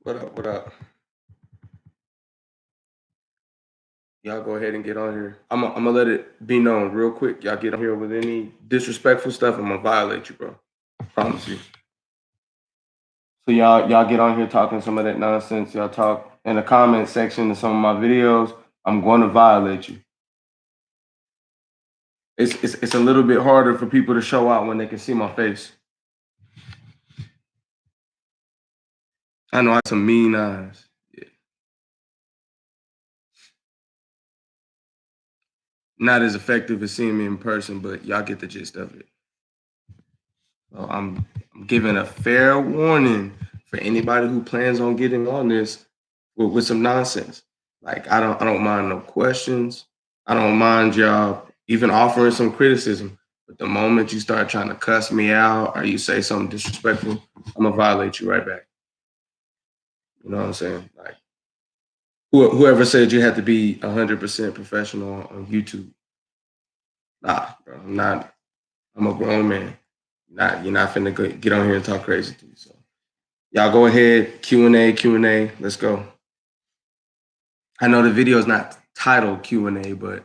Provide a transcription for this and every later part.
What up? What up? Y'all go ahead and get on here. I'm gonna let it be known real quick. Y'all get on here with any disrespectful stuff, I'm gonna violate you, bro. Promise you. So y'all get on here talking some of that nonsense. Y'all talk in the comment section of some of my videos. I'm going to violate you. It's a little bit harder for people to show out when they can see my face. I know I have some mean eyes. Yeah. Not as effective as seeing me in person, but y'all get the gist of it. So I'm giving a fair warning for anybody who plans on getting on this with some nonsense. Like I don't mind no questions. I don't mind y'all even offering some criticism. But the moment you start trying to cuss me out or you say something disrespectful, I'm gonna violate you right back. You know what I'm saying? Like whoever said you had to be 100% professional on YouTube. Nah, bro. I'm not. I'm a grown man. You're not finna get on here and talk crazy to me. So y'all go ahead, Q&A. Let's go. I know the video is not titled Q&A, but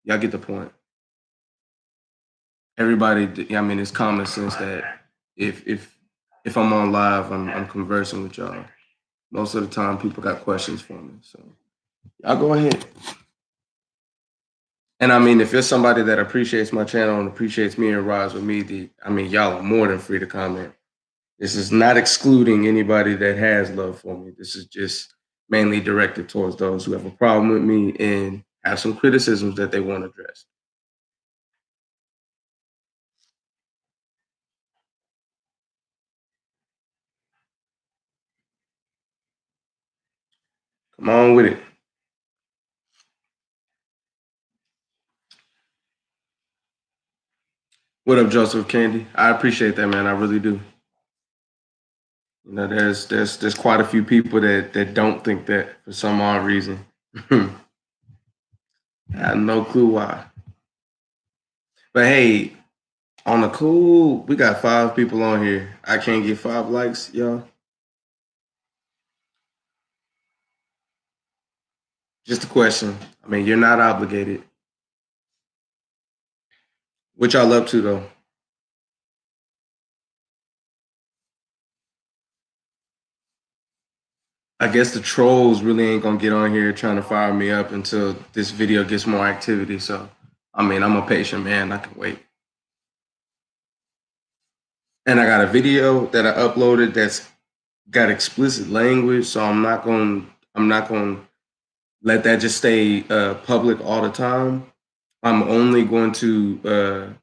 y'all get the point. Everybody, I mean, it's common sense that if I'm on live, I'm conversing with y'all. Most of the time, people got questions for me, so y'all go ahead. And I mean, if you're somebody that appreciates my channel and appreciates me and rides with me, I mean, y'all are more than free to comment. This is not excluding anybody that has love for me. This is just mainly directed towards those who have a problem with me and have some criticisms that they want addressed. Come on with it. What up, Joseph Candy? I appreciate that, man. I really do. You know, there's quite a few people that don't think that for some odd reason. I have no clue why. But hey, on the cool, we got 5 people on here. I can't get 5 likes, y'all. Just a question. I mean, you're not obligated. What y'all up to though? I guess the trolls really ain't gonna get on here trying to fire me up until this video gets more activity. So, I mean, I'm a patient man. I can wait. And I got a video that I uploaded that's got explicit language, so I'm not going to let that just stay public all the time. I'm only going to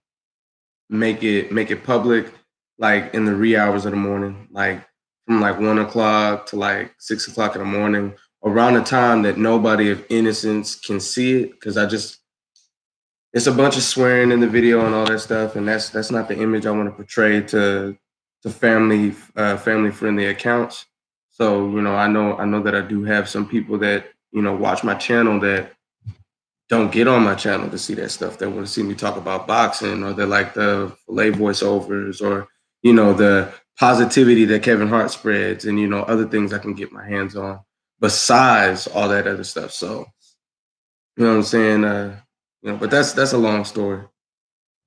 make it public like in the wee hours of the morning, like from like 1 o'clock to like 6 o'clock in the morning, around the time that nobody of innocence can see it, because it's a bunch of swearing in the video and all that stuff, and that's not the image I want to portray to family friendly accounts. So I know that I do have some people that watch my channel that don't get on my channel to see that stuff. They want to see me talk about boxing, or they like the filet voiceovers, or the positivity that Kevin Hart spreads, and other things I can get my hands on besides all that other stuff. So you know what I'm saying? But that's a long story.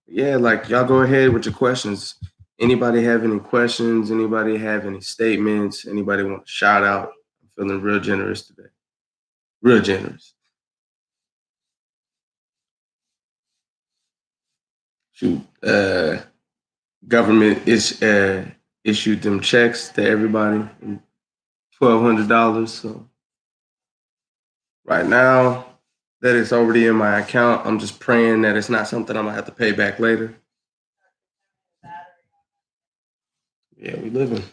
Yeah, like y'all go ahead with your questions. Anybody have any questions? Anybody have any statements? Anybody want to shout out? I'm feeling real generous today. Real generous. Shoot. Government is issued them checks to everybody, $1,200. So right now that it's already in my account, I'm just praying that it's not something I'm gonna have to pay back later. Yeah, we living.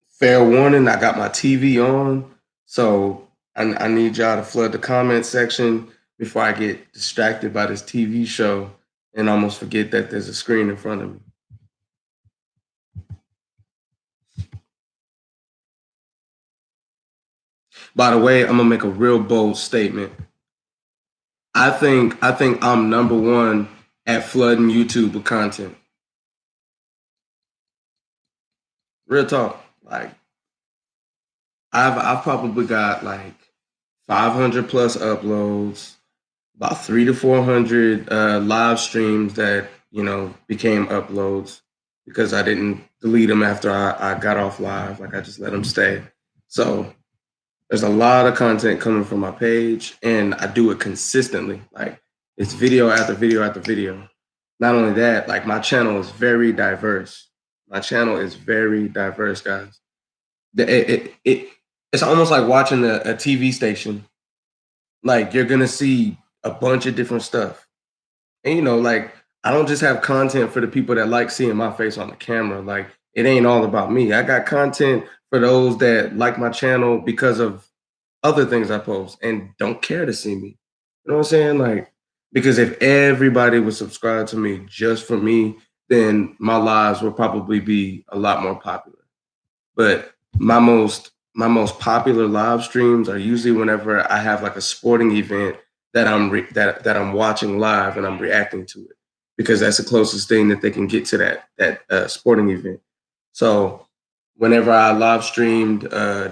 Fair warning, I got my TV on, so I need y'all to flood the comment section before I get distracted by this TV show and almost forget that there's a screen in front of me. By the way, I'm gonna make a real bold statement. I think I'm number one at flooding YouTube with content. Real talk. Like I've probably got like 500 plus uploads, about 300 to 400 live streams that became uploads because I didn't delete them after I got off live. Like I just let them stay. So there's a lot of content coming from my page, and I do it consistently. Like it's video after video after video. Not only that, like my channel is very diverse. My channel is very diverse, guys. It's almost like watching a TV station. Like you're gonna see a bunch of different stuff. And like I don't just have content for the people that like seeing my face on the camera. Like it ain't all about me. I got content for those that like my channel because of other things I post and don't care to see me. You know what I'm saying? Like because if everybody would subscribe to me just for me, then my lives would probably be a lot more popular. But my most popular live streams are usually whenever I have like a sporting event that I'm watching live and I'm reacting to it because that's the closest thing that they can get to that sporting event. So whenever I live streamed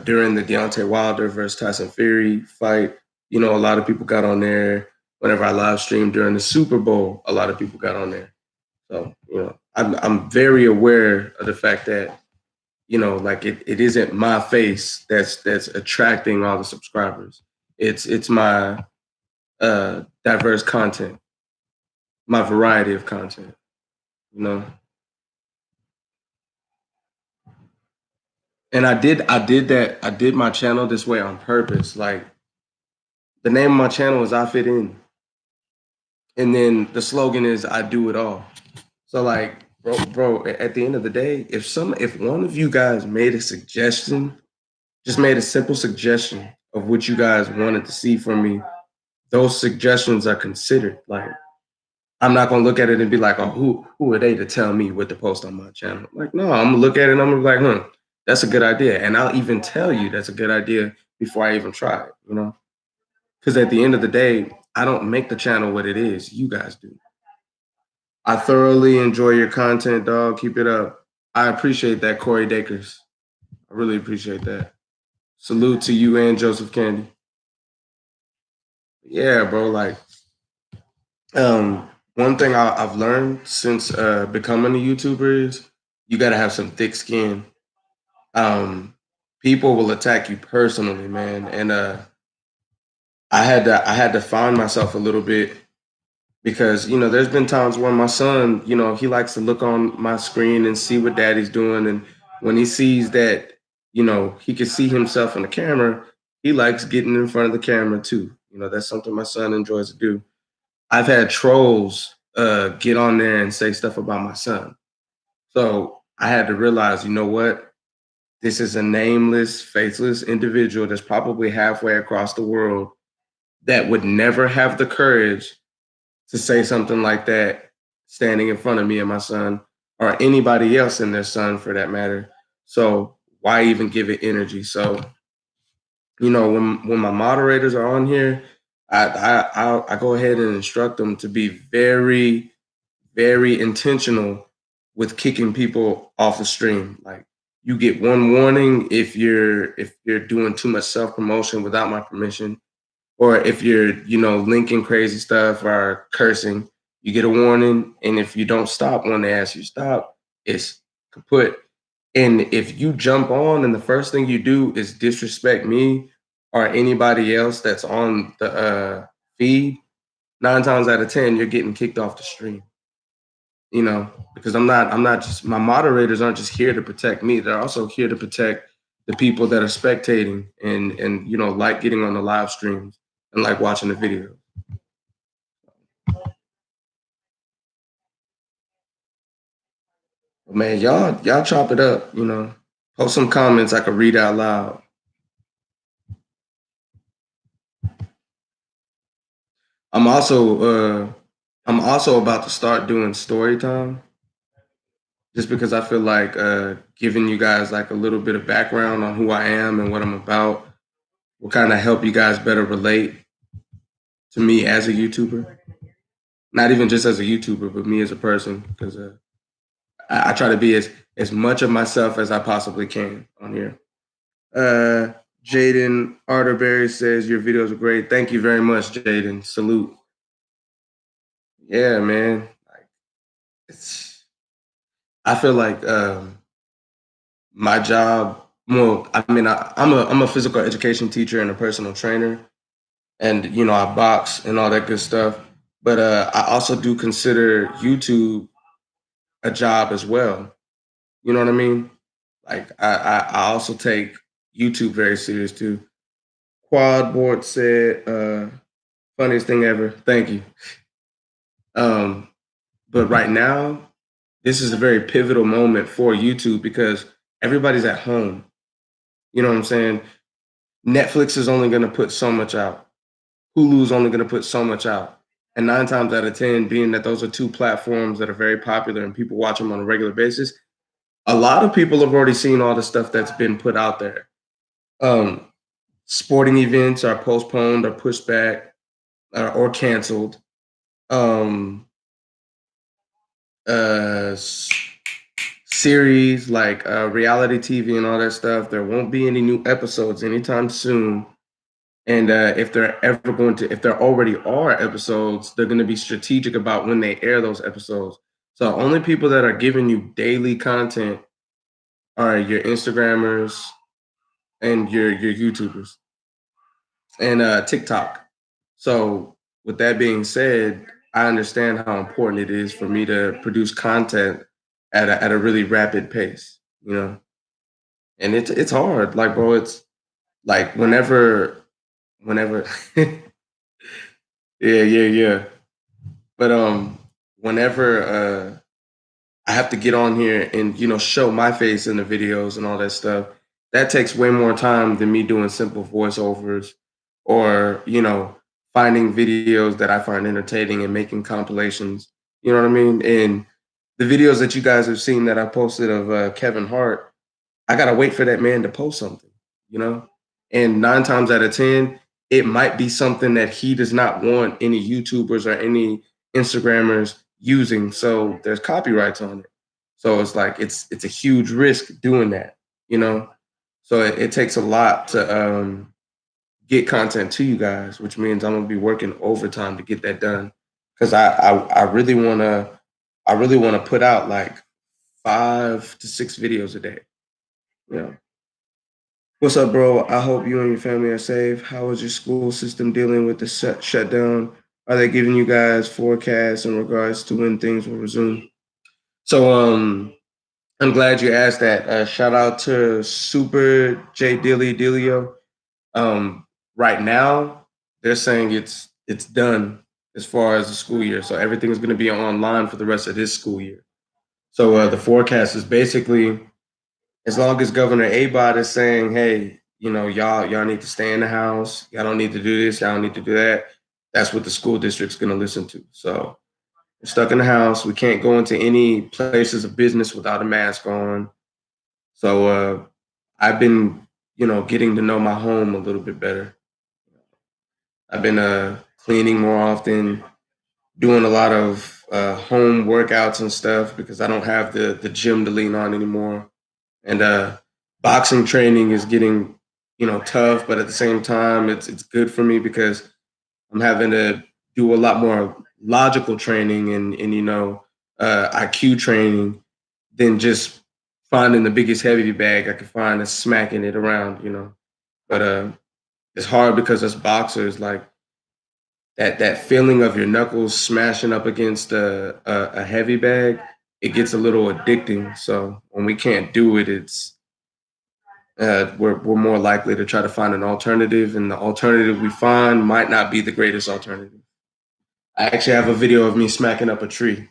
during the Deontay Wilder versus Tyson Fury fight, a lot of people got on there. Whenever I live streamed during the Super Bowl, a lot of people got on there. So I'm very aware of the fact that like it isn't my face that's attracting all the subscribers. It's my diverse content, my variety of content, you know. And I did my channel this way on purpose. Like the name of my channel is I Fit In. And then the slogan is I do it all. So like bro, at the end of the day, if one of you guys made a suggestion, just made a simple suggestion of what you guys wanted to see from me, those suggestions are considered. Like I'm not gonna look at it and be like, oh, who are they to tell me what to post on my channel? Like, no, I'm gonna look at it and I'm gonna be like, that's a good idea. And I'll even tell you that's a good idea before I even try it. Because at the end of the day, I don't make the channel what it is. You guys do. I thoroughly enjoy your content, dog. Keep it up. I appreciate that, Corey Dakers. I really appreciate that. Salute to you and Joseph Candy. Yeah, bro. Like, one thing I've learned since becoming a YouTuber is you got to have some thick skin. Um, People will attack you personally, man, and I had to find myself a little bit because there's been times when my son, he likes to look on my screen and see what daddy's doing, and when he sees that, he can see himself in the camera, he likes getting in front of the camera too. That's something my son enjoys to do. I've had trolls get on there and say stuff about my son. So I had to realize, you know what? This is a nameless, faceless individual that's probably halfway across the world that would never have the courage to say something like that standing in front of me and my son, or anybody else and their son for that matter. So why even give it energy? So when my moderators are on here, I go ahead and instruct them to be very very intentional with kicking people off the stream. Like you get one warning if you're doing too much self promotion without my permission, or if you're linking crazy stuff or cursing, you get a warning. And if you don't stop when they ask you to stop, it's kaput. And if you jump on and the first thing you do is disrespect me or anybody else that's on the feed, 9 times out of 10 you're getting kicked off the stream. Because I'm not just my moderators aren't just here to protect me. They're also here to protect the people that are spectating and like getting on the live streams and like watching the video. But man, y'all chop it up, Post some comments I could read out loud. I'm also I'm also about to start doing story time just because I feel like giving you guys like a little bit of background on who I am and what I'm about will kind of help you guys better relate to me as a YouTuber. Not even just as a YouTuber, but me as a person, because I try to be as much of myself as I possibly can on here. Uh, Jaden Arterberry says your videos are great. Thank you very much, Jaden. Salute. Yeah, man. Like it's. I feel like my job. Well, I mean, I'm a physical education teacher and a personal trainer, and I box and all that good stuff. But I also do consider YouTube a job as well. You know what I mean? Like I also take YouTube very serious too. Quadboard said, funniest thing ever. Thank you. Um, but right now, this is a very pivotal moment for YouTube because everybody's at home. You know what I'm saying? Netflix is only going to put so much out. Hulu's only going to put so much out. And 9 times out of 10, being that those are two platforms that are very popular and people watch them on a regular basis, a lot of people have already seen all the stuff that's been put out there. Um, Sporting events are postponed or pushed back or canceled. Um, uh, Series like reality TV and all that stuff. There won't be any new episodes anytime soon. And if they're ever going to, if there already are episodes, they're going to be strategic about when they air those episodes. So only people that are giving you daily content are your Instagrammers and your YouTubers and TikTok. So with that being said, I understand how important it is for me to produce content at a really rapid pace. And it's hard. Like, bro, it's like whenever yeah, yeah, yeah. But whenever I have to get on here and show my face in the videos and all that stuff, that takes way more time than me doing simple voiceovers or finding videos that I find entertaining and making compilations. You know what I mean? And the videos that you guys have seen that I posted of Kevin Hart, I gotta wait for that man to post something, you know? And 9 times out of 10, it might be something that he does not want any YouTubers or any Instagrammers using. So there's copyrights on it. So it's like it's a huge risk doing that, you know? So it takes a lot to get content to you guys, which means I'm gonna be working overtime to get that done. Cause I really wanna put out like 5 to 6 videos a day. You know. What's up, bro? I hope you and your family are safe. How is your school system dealing with the shutdown? Are they giving you guys forecasts in regards to when things will resume? So, I'm glad you asked that. Shout out to Super J Dilly Dilio. Um, right now, they're saying it's done as far as the school year. So everything is going to be online for the rest of this school year. So the forecast is basically as long as Governor Abbott is saying, "Hey, y'all need to stay in the house. Y'all don't need to do this. Y'all don't need to do that." That's what the school district's going to listen to. So we're stuck in the house. We can't go into any places of business without a mask on. So I've been, getting to know my home a little bit better. I've been cleaning more often, doing a lot of home workouts and stuff because I don't have the gym to lean on anymore. And boxing training is getting tough, but at the same time it's good for me because I'm having to do a lot more logical training and IQ training than just finding the biggest heavy bag I can find and smacking it around. But it's hard because us boxers, like that feeling of your knuckles smashing up against a heavy bag, it gets a little addicting. So when we can't do it, it's we're more likely to try to find an alternative, and the alternative we find might not be the greatest alternative. I actually have a video of me smacking up a tree.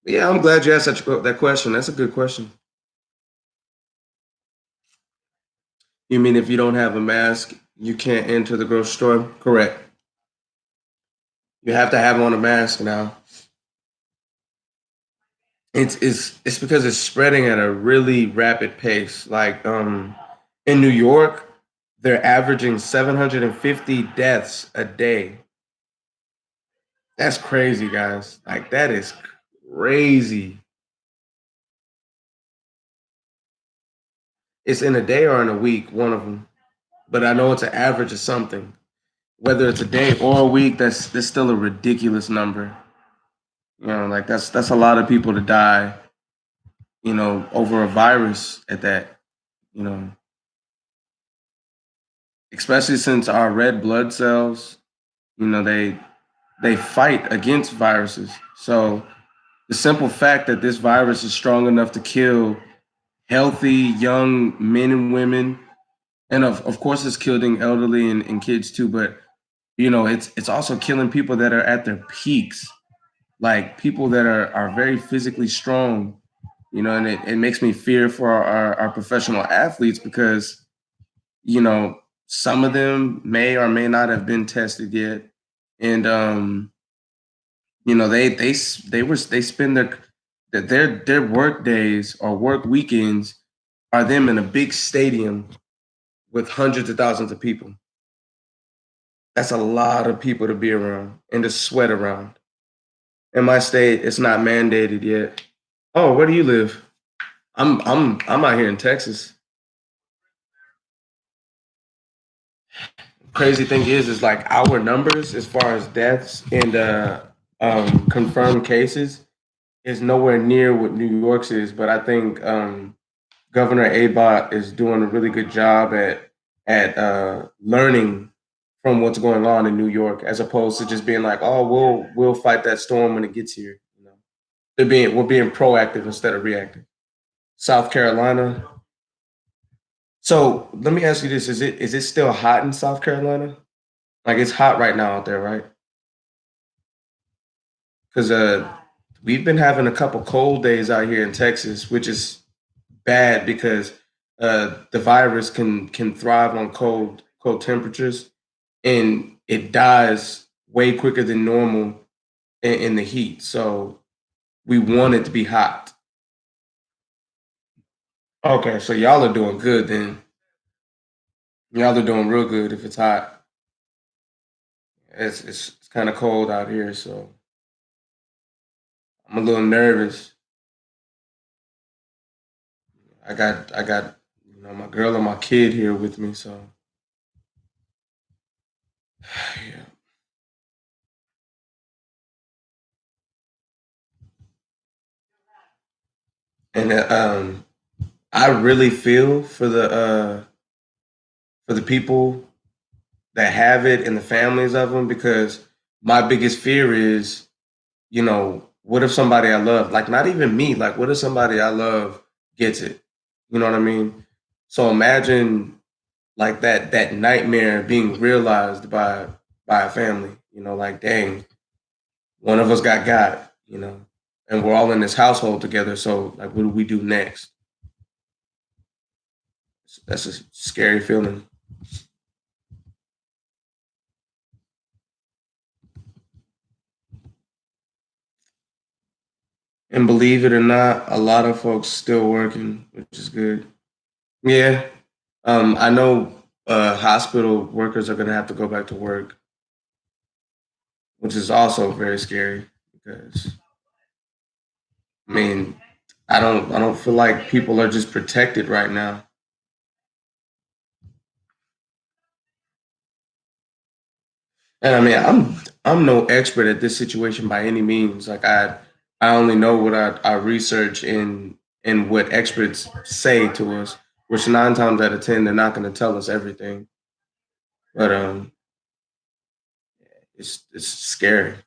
Yeah, I'm glad you asked that question. That's a good question. You mean if you don't have a mask, you can't enter the grocery store? Correct. You have to have on a mask now. It's because it's spreading at a really rapid pace. Like in New York, they're averaging 750 deaths a day. That's crazy, guys. Like that is crazy. It's in a day or in a week, one of them. But I know it's an average of something. Whether it's a day or a week, that's still a ridiculous number. You know, like that's a lot of people to die. You know, over a virus at that. You know, especially since our red blood cells, you know, they fight against viruses. So the simple fact that this virus is strong enough to kill healthy young men and women, and of course it's killing elderly and kids too, but you know, it's also killing people that are at their peaks, like people that are very physically strong, you know, and it makes me fear for our professional athletes because, you know, some of them may or may not have been tested yet. And you know, they spend their work days or work weekends are them in a big stadium with hundreds of thousands of people. That's a lot of people to be around and to sweat around. In my state, it's not mandated yet. Oh, where do you live? I'm out here in Texas. Crazy thing is like our numbers as far as deaths and confirmed cases is nowhere near what New York's is. But I think Governor Abbott is doing a really good job at learning from what's going on in New York, as opposed to just being like, oh, we'll fight that storm when it gets here. You know, we're being proactive instead of reactive. South Carolina. So let me ask you this: is it still hot in South Carolina? Like it's hot right now out there, right? Because we've been having a couple cold days out here in Texas, which is bad because the virus can thrive on cold temperatures, and it dies way quicker than normal in the heat. So we want it to be hot. Okay, so y'all are doing good then. Y'all are doing real good if it's hot. It's kind of cold out here, so I'm a little nervous. I got you know my girl and my kid here with me, so yeah. And I really feel for the people that have it and the families of them because my biggest fear is, you know, what if somebody I love, like not even me, like what if somebody I love gets it? You know what I mean? So imagine like that nightmare being realized by a family. You know, like dang, one of us got, you know, and we're all in this household together. So like, what do we do next? That's a scary feeling. And believe it or not, a lot of folks still working, which is good. Yeah, I know hospital workers are gonna have to go back to work, which is also very scary because I mean, I don't feel like people are just protected right now. And I mean, I'm no expert at this situation by any means. Like I only know what I research and what experts say to us, which 9 times out of 10 they're not going to tell us everything. But it's scary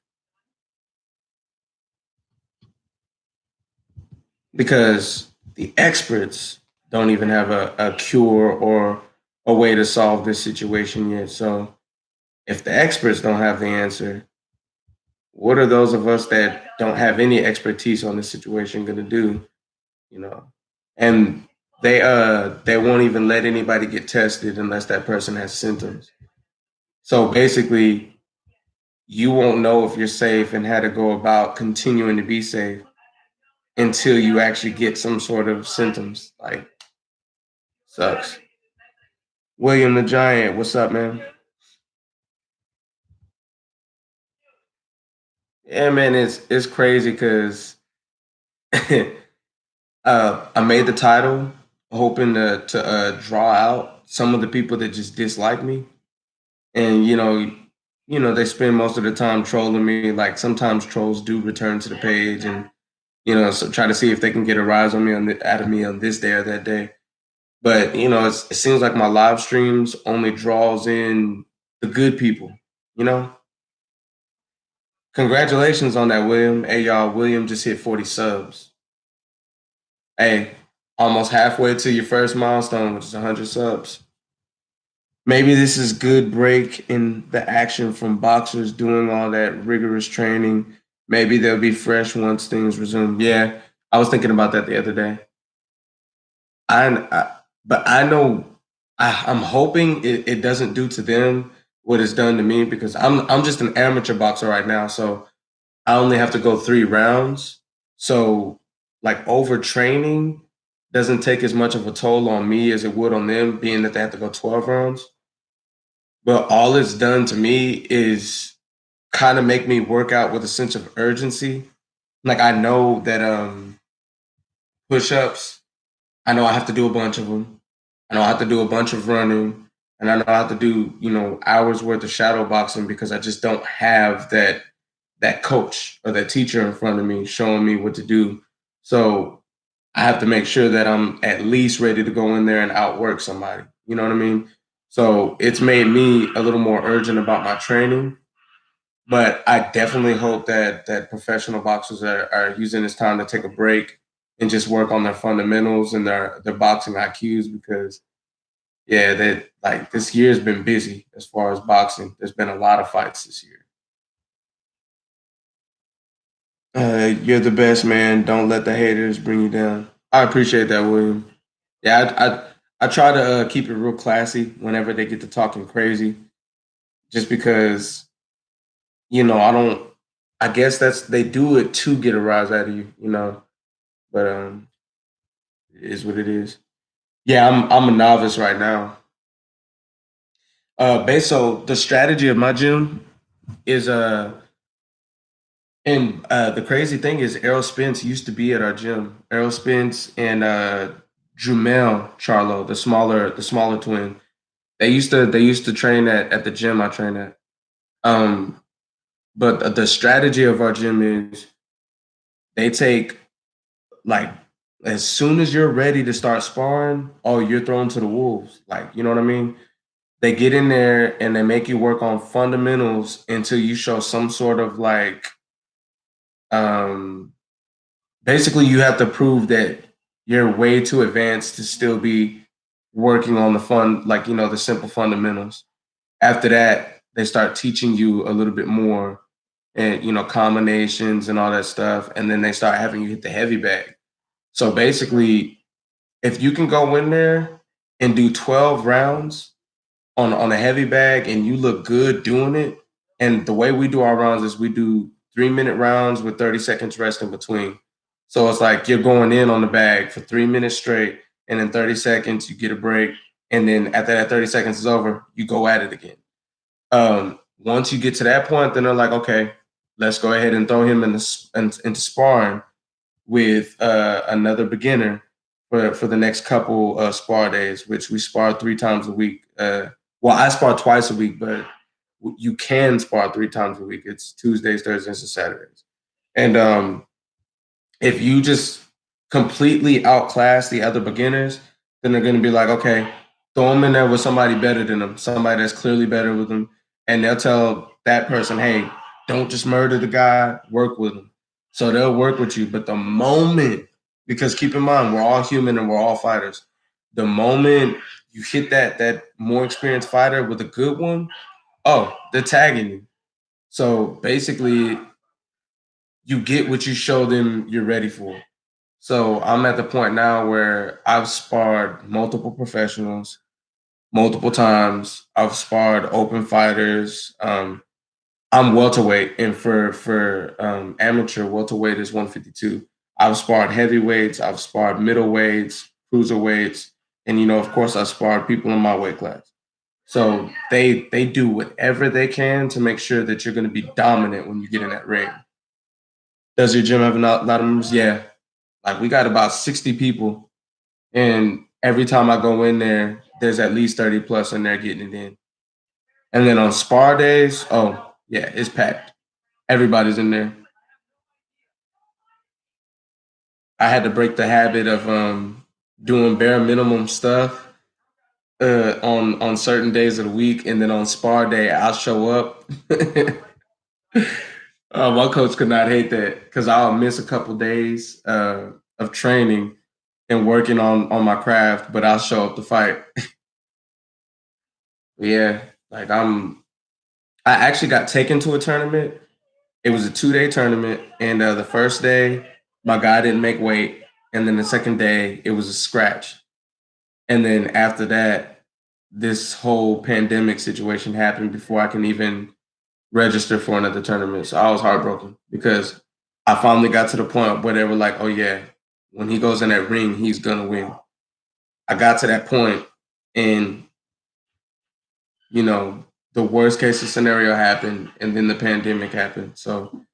because the experts don't even have a cure or a way to solve this situation yet. So if the experts don't have the answer, what are those of us that don't have any expertise on this situation going to do? You know, and they won't even let anybody get tested unless that person has symptoms. So basically, you won't know if you're safe and how to go about continuing to be safe until you actually get some sort of symptoms. Like sucks. William the Giant, what's up, man? Yeah, man, it's crazy because I made the title hoping to draw out some of the people that just dislike me, and they spend most of the time trolling me. Like sometimes trolls do return to the page, and so try to see if they can get a rise on me out of me on this day or that day. But it seems like my live streams only draws in the good people. You know, congratulations on that, William. Hey, y'all, William just hit 40 subs. Hey, almost halfway to your first milestone, which is 100 subs. Maybe this is good break in the action from boxers doing all that rigorous training. Maybe they'll be fresh once things resume. Yeah, I was thinking about that the other day. I but I know I'm hoping it doesn't do to them what it's done to me, because I'm just an amateur boxer right now, so I only have to go 3 rounds. So like overtraining doesn't take as much of a toll on me as it would on them, being that they have to go 12 rounds. But all it's done to me is kind of make me work out with a sense of urgency. Like I know that push-ups, I know I have to do a bunch of them. I know I have to do a bunch of running, and I know I have to do hours worth of shadow boxing, because I just don't have that coach or that teacher in front of me showing me what to do. So I have to make sure that I'm at least ready to go in there and outwork somebody. You know what I mean? So it's made me a little more urgent about my training. But I definitely hope that professional boxers are using this time to take a break and just work on their fundamentals and their boxing IQs, because yeah, that like this year's been busy as far as boxing. There's been a lot of fights this year. You're the best, man. Don't let the haters bring you down. I appreciate that, William. Yeah, I try to keep it real classy whenever they get to talking crazy, just because I don't. I guess they do it to get a rise out of you. But it is what it is. Yeah, I'm a novice right now. So the strategy of my gym is and the crazy thing is Errol Spence used to be at our gym. Errol Spence and Jumel Charlo, the smaller twin. They used to train at the gym I train at. Um, but the strategy of our gym is they take, like, as soon as you're ready to start sparring, oh, you're thrown to the wolves. Like, you know what I mean? They get in there and they make you work on fundamentals until you show some sort of like um basically you have to prove that you're way too advanced to still be working on the simple fundamentals. After that, they start teaching you a little bit more, and combinations and all that stuff, and then they start having you hit the heavy bag. So basically, if you can go in there and do 12 rounds on a heavy bag and you look good doing it, and the way we do our rounds is we do 3-minute rounds with 30 seconds rest in between. So it's like you're going in on the bag for 3 minutes straight, and in 30 seconds you get a break, and then after that 30 seconds is over, you go at it again. Once you get to that point, then they're like, okay, let's go ahead and throw him into sparring with another beginner for the next couple spar days, which we spar 3 times a week. Well, I spar twice a week, but you can spar 3 times a week. It's Tuesdays, Thursdays, and Saturdays. And if you just completely outclass the other beginners, then they're going to be like, okay, throw them in there with somebody better than them, somebody that's clearly better with them, and they'll tell that person, hey, don't just murder the guy, work with him. So they'll work with you. But the moment, because keep in mind, we're all human and we're all fighters. The moment you hit that more experienced fighter with a good one, oh, they're tagging you. So basically, you get what you show them you're ready for. So I'm at the point now where I've sparred multiple professionals multiple times. I've sparred open fighters. I'm welterweight, and for amateur, welterweight is 152. I've sparred heavyweights. I've sparred middleweights, cruiserweights, and of course, I sparred people in my weight class. So they do whatever they can to make sure that you're going to be dominant when you get in that ring. Does your gym have a lot of members? Yeah, like we got about 60 people, and every time I go in there, there's at least 30 plus in there getting it in. And then on spar days, oh yeah, it's packed. Everybody's in there. I had to break the habit of doing bare minimum stuff on certain days of the week, and then on spar day, I'll show up. My coach could not hate that because I'll miss a couple days of training and working on my craft, but I'll show up to fight. Yeah, like I actually got taken to a tournament. It was a 2 day tournament, and the first day my guy didn't make weight, and then the second day it was a scratch, and then after that, this whole pandemic situation happened before I can even register for another tournament. So I was heartbroken because I finally got to the point where they were like, "Oh yeah, when he goes in that ring, he's gonna win." I got to that point, and you know, the worst case scenario happened, and then the pandemic happened. So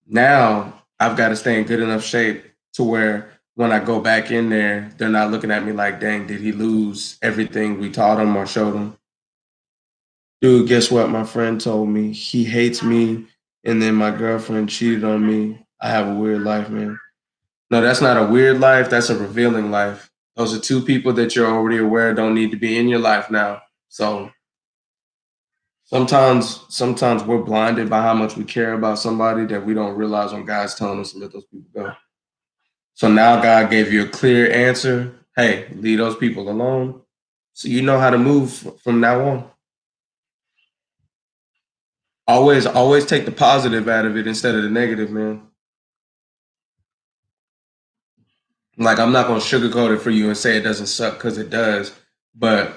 now I've got to stay in good enough shape to where when I go back in there, they're not looking at me like, "Dang, did he lose everything we taught him or showed him?" Dude, guess what? My friend told me he hates me, and then my girlfriend cheated on me. I have a weird life, man. No, that's not a weird life. That's a revealing life. Those are two people that you're already aware don't need to be in your life now. So sometimes we're blinded by how much we care about somebody that we don't realize when God's telling us to let those people go. So now God gave you a clear answer. Hey, leave those people alone. So you know how to move from now on. Always take the positive out of it instead of the negative, man. Like I'm not gonna sugarcoat it for you and say it doesn't suck because it does. But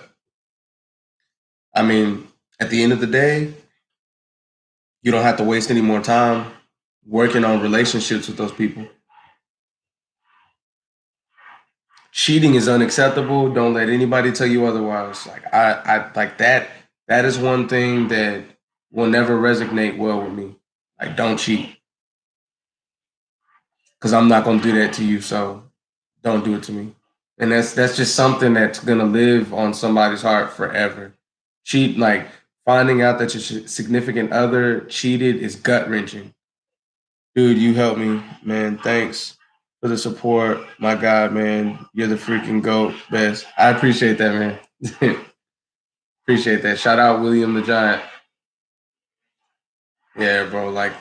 I mean, at the end of the day, you don't have to waste any more time working on relationships with those people. Cheating is unacceptable. Don't let anybody tell you otherwise. Like I like that. That is one thing that will never resonate well with me. Like don't cheat because I'm not gonna do that to you. So don't do it to me. And that's just something that's gonna live on somebody's heart forever. Cheat like finding out that your significant other cheated is gut wrenching. Dude, you helped me, man. Thanks for the support. My God, man, you're the freaking goat, best. I appreciate that, man. Appreciate that. Shout out William the Giant. Yeah, bro. Like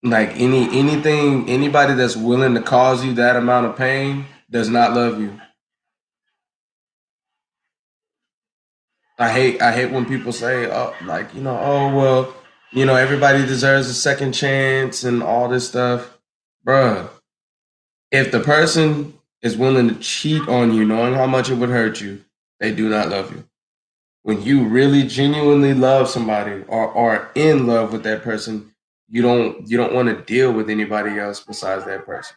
anybody that's willing to cause you that amount of pain does not love you. I hate when people say, oh, like, oh well, everybody deserves a second chance and all this stuff. Bruh, if the person is willing to cheat on you, knowing how much it would hurt you, they do not love you. When you really genuinely love somebody or are in love with that person, you don't want to deal with anybody else besides that person.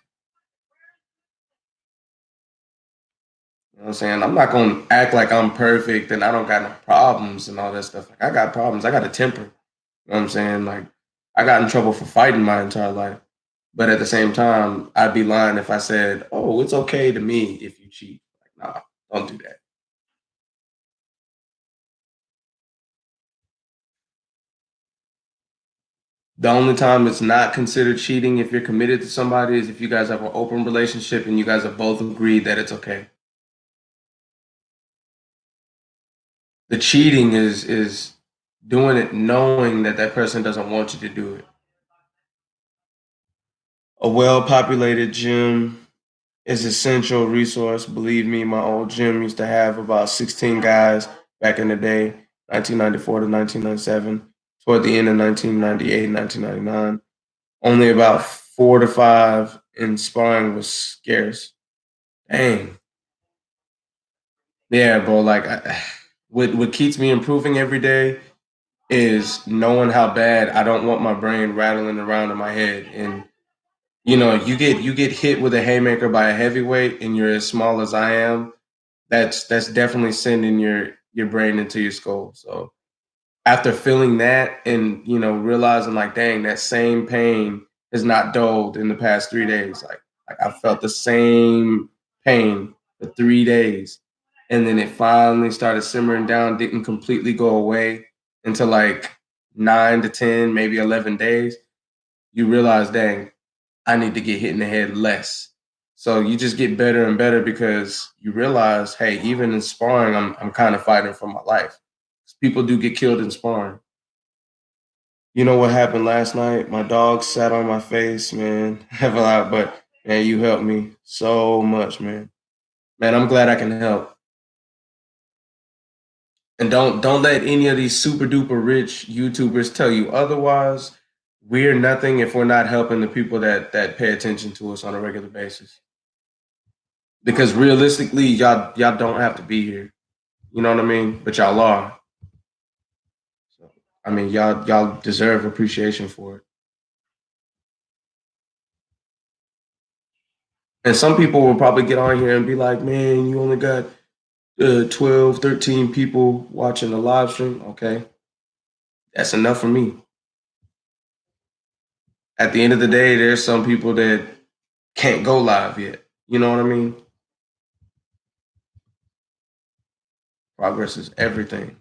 You know what I'm saying? I'm not gonna act like I'm perfect and I don't got no problems and all that stuff. Like I got problems. I got a temper. You know what I'm saying? Like I got in trouble for fighting my entire life. But at the same time, I'd be lying if I said, "Oh, it's okay to me if you cheat." Like, nah, don't do that. The only time it's not considered cheating if you're committed to somebody is if you guys have an open relationship and you guys have both agreed that it's okay. The cheating is doing it knowing that that person doesn't want you to do it. A well-populated gym is essential resource. Believe me, my old gym used to have about 16 guys back in the day, 1994 to 1997. Toward the end of 1998, 1999, only about 4 to 5, and sparring was scarce. Dang. Yeah, bro. Like, what keeps me improving every day is knowing how bad I don't want my brain rattling around in my head. And you get hit with a haymaker by a heavyweight, and you're as small as I am. That's definitely sending your brain into your skull. So after feeling that, and realizing like, dang, that same pain is not dulled in the past 3 days. Like I felt the same pain for 3 days. And then it finally started simmering down, didn't completely go away until like 9 to 10, maybe 11 days. You realize, dang, I need to get hit in the head less. So you just get better and better because you realize, hey, even in sparring, I'm kind of fighting for my life. People do get killed in sparring. You know what happened last night? My dog sat on my face, man. Have a lot, but man, you helped me so much, man. Man, I'm glad I can help. And don't let any of these super duper rich YouTubers tell you otherwise. We're nothing if we're not helping the people that pay attention to us on a regular basis. Because realistically, y'all don't have to be here. You know what I mean? But y'all are. So I mean, y'all deserve appreciation for it. And some people will probably get on here and be like, "Man, you only got 12, 13 people watching the live stream." Okay, that's enough for me. At the end of the day, there's some people that can't go live yet. You know what I mean? Progress is everything,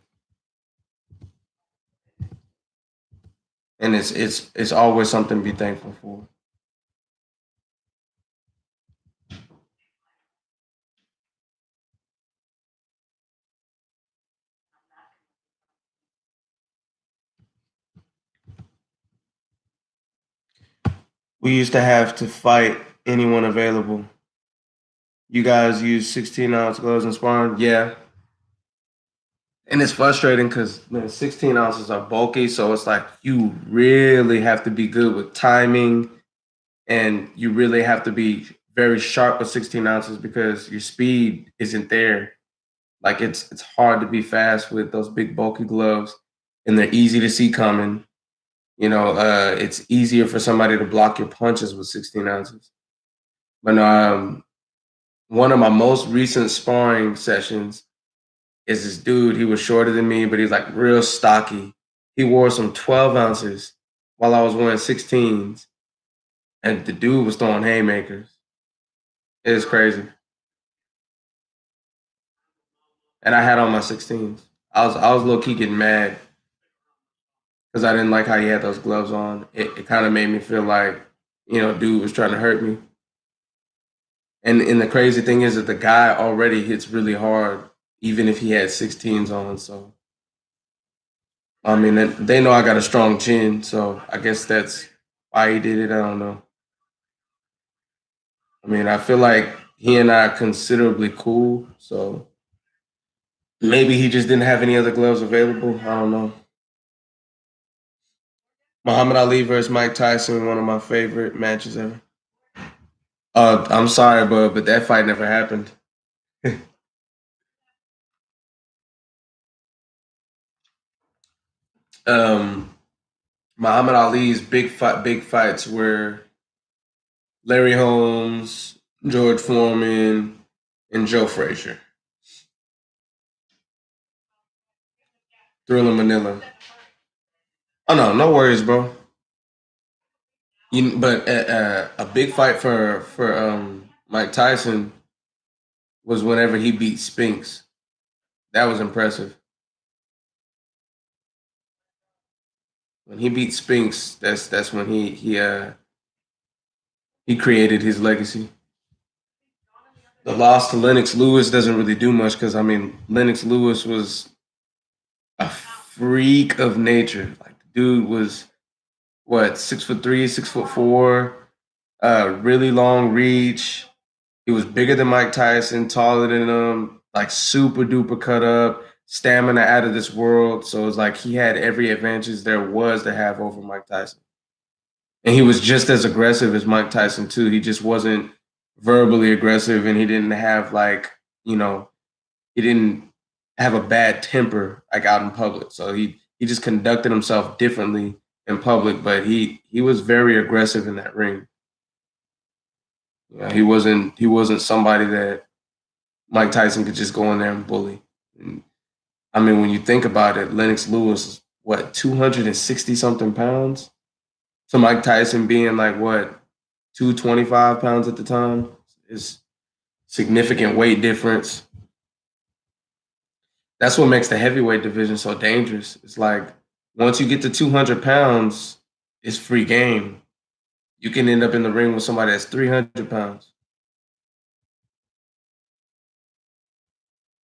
and it's always something to be thankful for. We used to have to fight anyone available. You guys use 16-ounce gloves and sparring? Yeah. And it's frustrating because 16 ounces are bulky, so it's like you really have to be good with timing, and you really have to be very sharp with 16 ounces because your speed isn't there. Like it's hard to be fast with those big bulky gloves, and they're easy to see coming. It's easier for somebody to block your punches with 16 ounces. But one of my most recent sparring sessions is this dude. He was shorter than me, but he's like real stocky. He wore some 12 ounces while I was wearing 16s, and the dude was throwing haymakers. It was crazy. And I had on my 16s. I was low key getting mad because I didn't like how he had those gloves on. It kind of made me feel like, dude was trying to hurt me. And the crazy thing is that the guy already hits really hard, even if he had 16s on. So I mean, they know I got a strong chin, so I guess that's why he did it. I don't know. I mean, I feel like he and I are considerably cool, so maybe he just didn't have any other gloves available. I don't know. Muhammad Ali versus Mike Tyson, one of my favorite matches ever. I'm sorry, but that fight never happened. um, Muhammad Ali's big fights were Larry Holmes, George Foreman, and Joe Frazier. Thriller Manila. Oh no, no worries, bro. But a big fight for Mike Tyson was whenever he beat Spinks. That was impressive. When he beat Spinks, that's when he created his legacy. The loss to Lennox Lewis doesn't really do much because I mean Lennox Lewis was a freak of nature. Like the dude was what 6'3", 6'4", really long reach. He was bigger than Mike Tyson, taller than him, like super duper cut up, stamina out of this world. So it's like he had every advantage there was to have over Mike Tyson. And he was just as aggressive as Mike Tyson too. He just wasn't verbally aggressive, and he didn't have like, you know, he didn't have a bad temper like out in public. So he just conducted himself differently in public, but he was very aggressive in that ring. He wasn't somebody that Mike Tyson could just go in there and bully. And, I mean, when you think about it, Lennox Lewis is what 260 something pounds. So Mike Tyson being like what 225 pounds at the time is significant weight difference. That's what makes the heavyweight division so dangerous. It's like once you get to 200 pounds, it's free game. You can end up in the ring with somebody that's 300 pounds.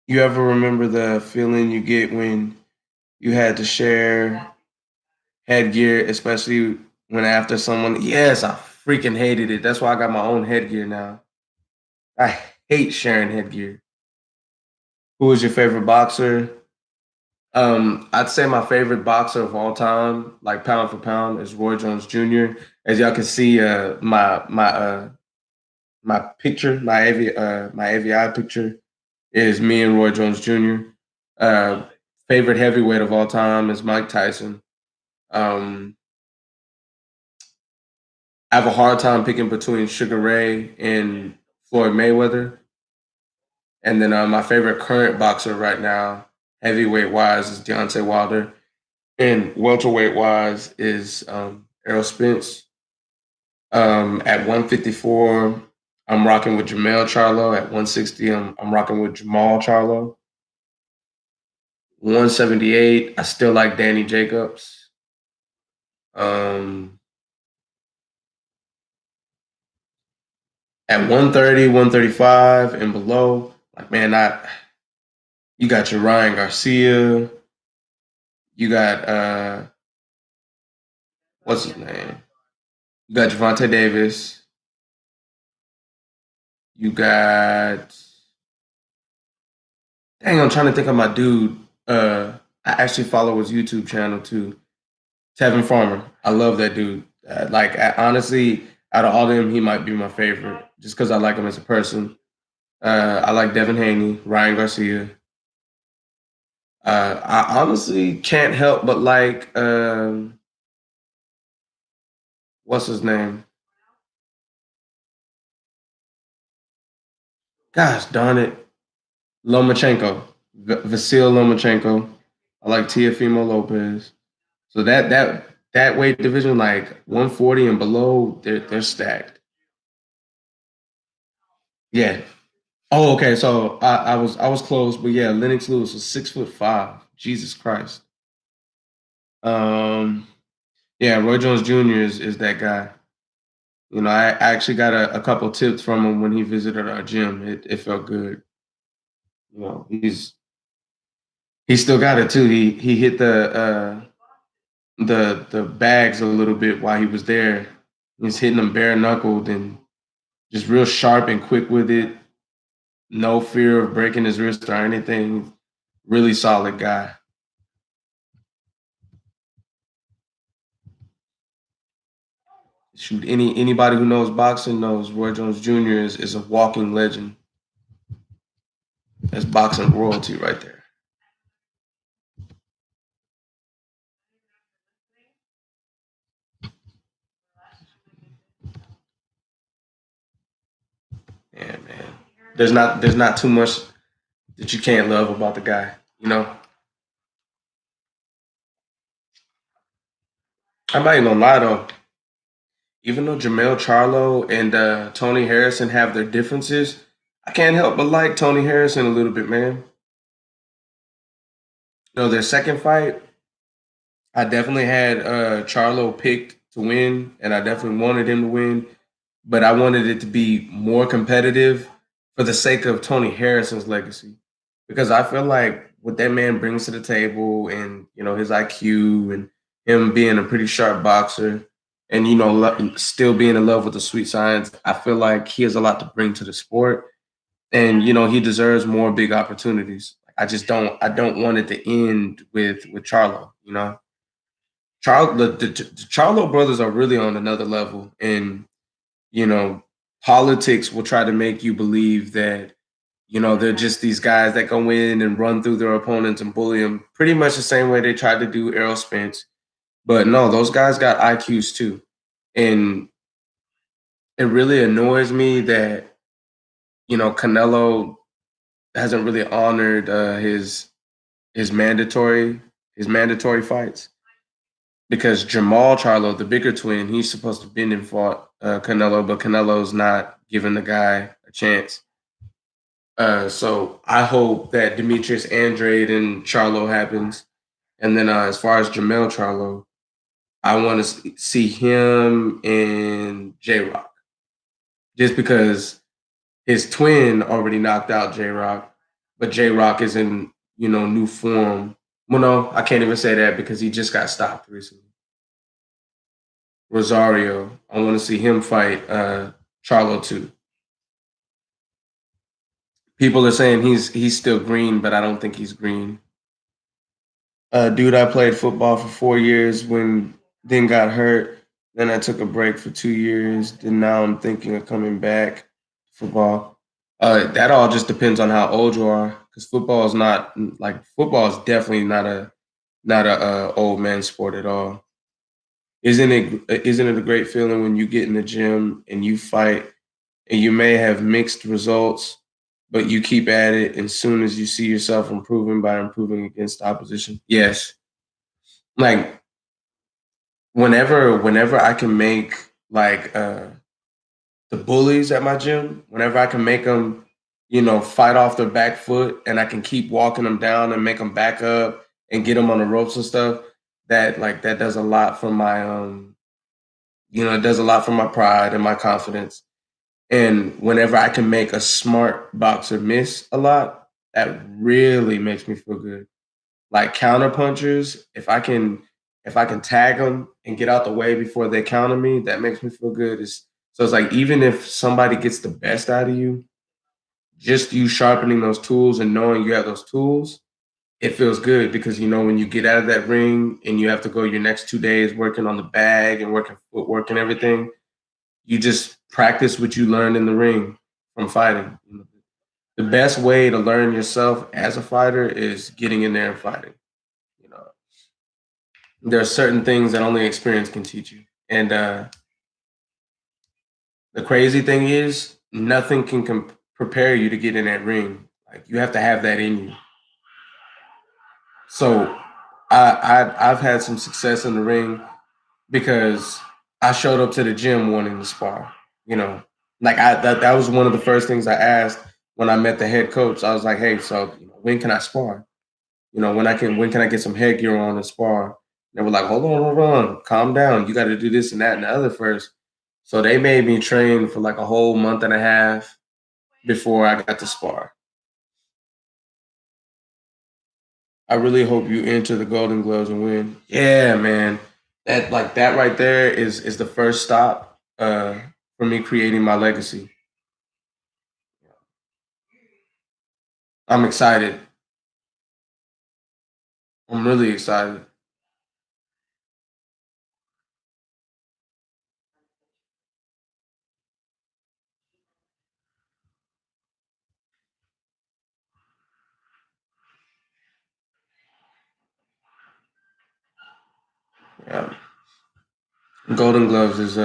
You ever remember the feeling you get when you had to share headgear, especially when after someone? Yes, I freaking hated it. That's why I got my own headgear now. I hate sharing headgear. Who is your favorite boxer? I'd say my favorite boxer of all time, like pound for pound, is Roy Jones Jr. As y'all can see, my picture, my AVI picture is me and Roy Jones Jr. Uh, Favorite heavyweight of all time is Mike Tyson. Um, I have a hard time picking between Sugar Ray and Floyd Mayweather. And then my favorite current boxer right now, heavyweight wise, is Deontay Wilder. And welterweight wise is Errol Spence. At 154, I'm rocking with Jamel Charlo. At 160, I'm rocking with Jamal Charlo. 178, I still like Danny Jacobs. Um, at 130, 135, and below, like man, you got your Ryan Garcia. You got what's his name? You got Javante Davis. You got dang, I'm trying to think of my dude. I actually follow his YouTube channel too. Tevin Farmer. I love that dude. Honestly, out of all of them, he might be my favorite just because I like him as a person. I like Devin Haney, Ryan Garcia. I honestly can't help but like what's his name? Gosh darn it, Lomachenko, Vasil Lomachenko. I like Teofimo Lopez. So that weight division, like 140 and below, they're stacked. Yeah. Oh, okay. So I was close, but yeah, Lennox Lewis was 6'5". Jesus Christ. Um, yeah, Roy Jones Jr. is that guy. You know, I actually got a couple tips from him when he visited our gym. It felt good. You know, he still got it too. He hit the bags a little bit while he was there. He's hitting them bare knuckled and just real sharp and quick with it. No fear of breaking his wrist or anything. Really solid guy. Shoot, anybody who knows boxing knows Roy Jones Jr. is a walking legend. That's boxing royalty right there. Yeah, man. There's not too much that you can't love about the guy. You know, I'm not even gonna lie though. Even though Jamel Charlo and Tony Harrison have their differences, I can't help but like Tony Harrison a little bit, man. You know, their second fight, I definitely had Charlo picked to win, and I definitely wanted him to win, but I wanted it to be more competitive for the sake of Tony Harrison's legacy. Because I feel like what that man brings to the table and, you know, his IQ and him being a pretty sharp boxer and, you know, still being in love with the sweet science, I feel like he has a lot to bring to the sport. And, you know, he deserves more big opportunities. I don't want it to end with Charlo, you know? The Charlo brothers are really on another level. And, you know, politics will try to make you believe that, you know, they're just these guys that go in and run through their opponents and bully them pretty much the same way they tried to do Errol Spence. But no, those guys got IQs too. And it really annoys me that, you know, Canelo hasn't really honored his mandatory his mandatory fights because Jamal Charlo, the bigger twin, he's supposed to been and fought Canelo, but Canelo's not giving the guy a chance. So I hope that Demetrius Andrade and Charlo happens. And then as far as Jamel Charlo, I want to see him and J Rock, just because his twin already knocked out J Rock, but J Rock is in new form. Well, no, I can't even say that because he just got stopped recently. Rosario, I want to see him fight Charlo too. People are saying he's still green, but I don't think he's green. Dude, I played football for 4 years when then got hurt. Then I took a break for 2 years. Then now I'm thinking of coming back to football. That all just depends on how old you are, because football is not like football is definitely not a old man sport at all. Isn't it a great feeling when you get in the gym and you fight and you may have mixed results, but you keep at it, and soon as you see yourself improving by improving against the opposition? Yes. Like whenever I can make like the bullies at my gym, whenever I can make them, fight off their back foot, and I can keep walking them down and make them back up and get them on the ropes and stuff, that does a lot for my it does a lot for my pride and my confidence. And whenever I can make a smart boxer miss a lot, that really makes me feel good. Like counter punchers, if I can tag them and get out the way before they counter me, that makes me feel good. So it's like even if somebody gets the best out of you, just you sharpening those tools and knowing you have those tools, it feels good because when you get out of that ring and you have to go your next 2 days working on the bag and working footwork and everything, you just practice what you learned in the ring from fighting. The best way to learn yourself as a fighter is getting in there and fighting. You know, there are certain things that only experience can teach you. And the crazy thing is, nothing can prepare you to get in that ring. Like you have to have that in you. So I've had some success in the ring because I showed up to the gym wanting to spar. You know, like that was one of the first things I asked when I met the head coach. I was like, hey, so when can I spar? When can I get some headgear on and spar? They were like, hold on, calm down. You got to do this and that and the other first. So they made me train for like a whole month and a half before I got to spar. I really hope you enter the Golden Gloves and win. Yeah, man. That right there is the first stop for me creating my legacy. I'm excited. I'm really excited. Yeah. Golden Gloves is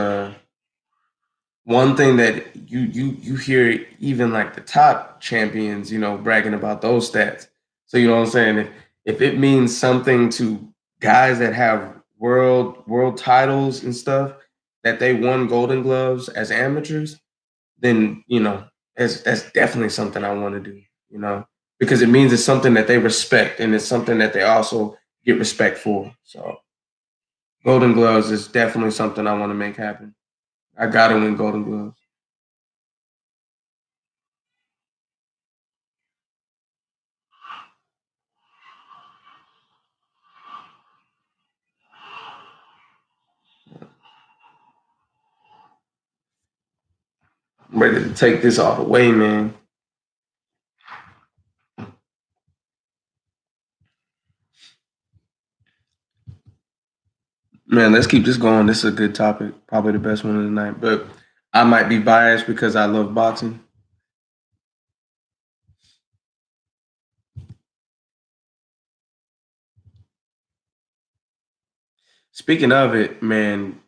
one thing that you hear even like the top champions, bragging about those stats. So you know what I'm saying? If it means something to guys that have world titles and stuff that they won Golden Gloves as amateurs, then that's definitely something I want to do. Because it means it's something that they respect and it's something that they also get respect for. So Golden Gloves is definitely something I want to make happen. I got to win Golden Gloves. I'm ready to take this all the way, man. Man, let's keep this going. This is a good topic. Probably the best one of the night. But I might be biased because I love boxing. Speaking of it, man,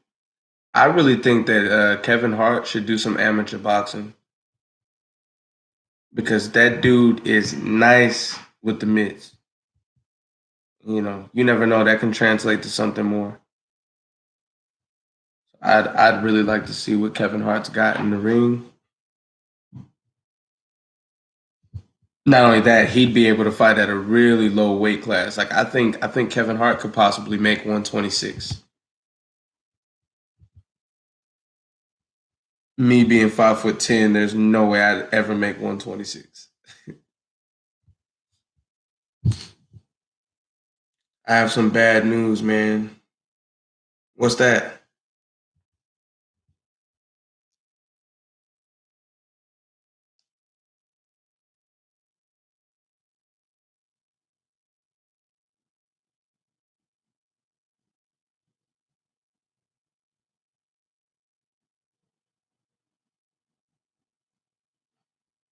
I really think that Kevin Hart should do some amateur boxing because that dude is nice with the mitts. You never know, that can translate to something more. I'd really like to see what Kevin Hart's got in the ring. Not only that, he'd be able to fight at a really low weight class. Like I think Kevin Hart could possibly make 126. Me being 5'10", there's no way I'd ever make 126. I have some bad news, man. What's that?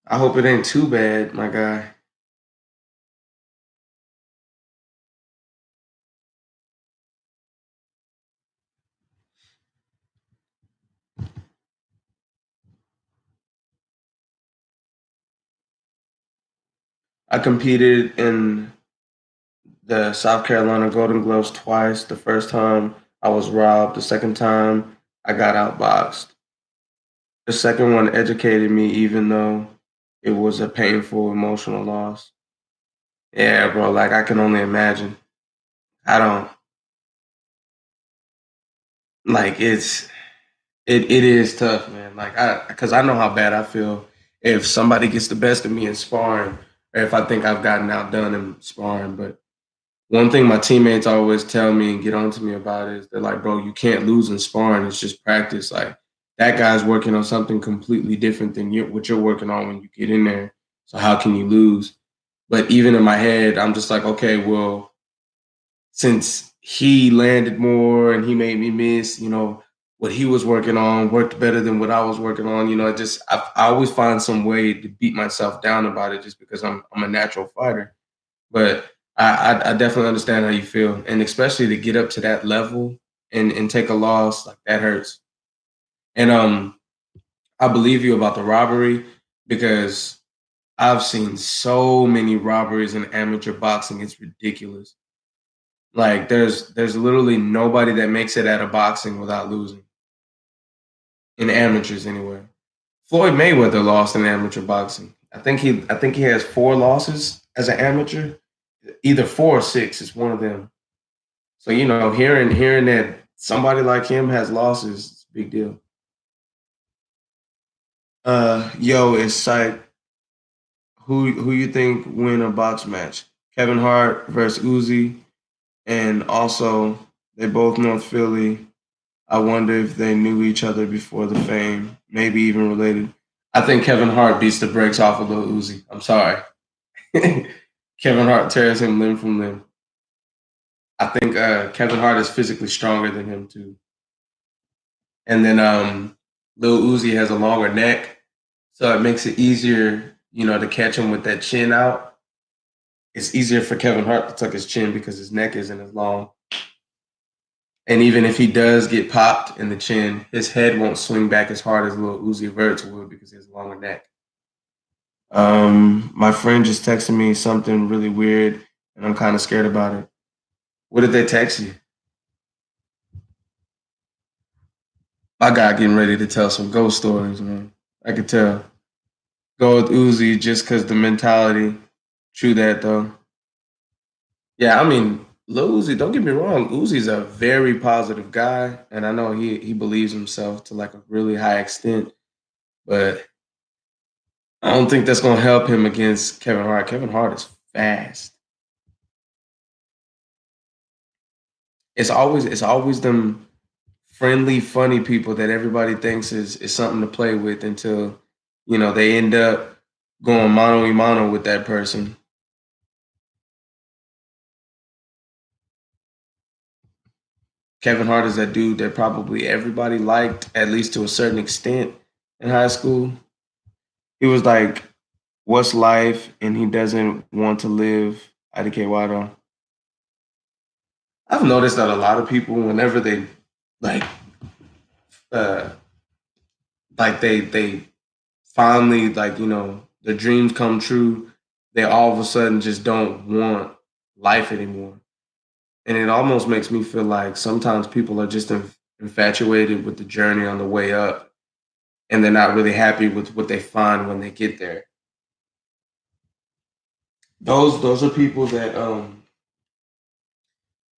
I hope it ain't too bad, my guy. I competed in the South Carolina Golden Gloves twice. The first time I was robbed. The second time I got outboxed. The second one educated me, even though it was a painful emotional loss. Yeah, bro. Like I can only imagine. I don't like it is tough, man. Like because I know how bad I feel if somebody gets the best of me in sparring, or if I think I've gotten outdone in sparring. But one thing my teammates always tell me and get on to me about is they're like, bro, you can't lose in sparring. It's just practice. Like that guy's working on something completely different than what you're working on when you get in there. So how can you lose? But even in my head, I'm just like, okay, well, since he landed more and he made me miss, what he was working on worked better than what I was working on. I always find some way to beat myself down about it just because I'm a natural fighter. But I definitely understand how you feel, and especially to get up to that level and take a loss like that hurts. And I believe you about the robbery because I've seen so many robberies in amateur boxing. It's ridiculous. Like there's literally nobody that makes it out of boxing without losing in amateurs anywhere. Floyd Mayweather lost in amateur boxing. I think he has 4 losses as an amateur, either 4 or 6. It's one of them. So hearing that somebody like him has losses, it's a big deal. Yo, it's like who you think win a box match? Kevin Hart versus Uzi, and also they both North Philly. I wonder if they knew each other before the fame, maybe even related. I think Kevin Hart beats the brakes off of Lil Uzi. I'm sorry. Kevin Hart tears him limb from limb. I think Kevin Hart is physically stronger than him too. And then Lil Uzi has a longer neck, so it makes it easier, to catch him with that chin out. It's easier for Kevin Hart to tuck his chin because his neck isn't as long. And even if he does get popped in the chin, his head won't swing back as hard as Lil Uzi Vert's would because he has a longer neck. My friend just texted me something really weird, and I'm kind of scared about it. What did they text you? My guy getting ready to tell some ghost stories, man. I could tell. Go with Uzi just because the mentality. True that though. Yeah, I mean, Lil Uzi. Don't get me wrong. Uzi's a very positive guy, and I know he believes himself to like a really high extent. But I don't think that's gonna help him against Kevin Hart. Kevin Hart is fast. It's always them friendly, funny people that everybody thinks is something to play with until they end up going mano a mano with that person. Kevin Hart is that dude that probably everybody liked at least to a certain extent in high school. He was like, "What's life?" and he doesn't want to live. IDK Wado. I've noticed that a lot of people, whenever they like, uh, they finally like their dreams come true, they all of a sudden just don't want life anymore, and it almost makes me feel like sometimes people are just infatuated with the journey on the way up, and they're not really happy with what they find when they get there. those are people that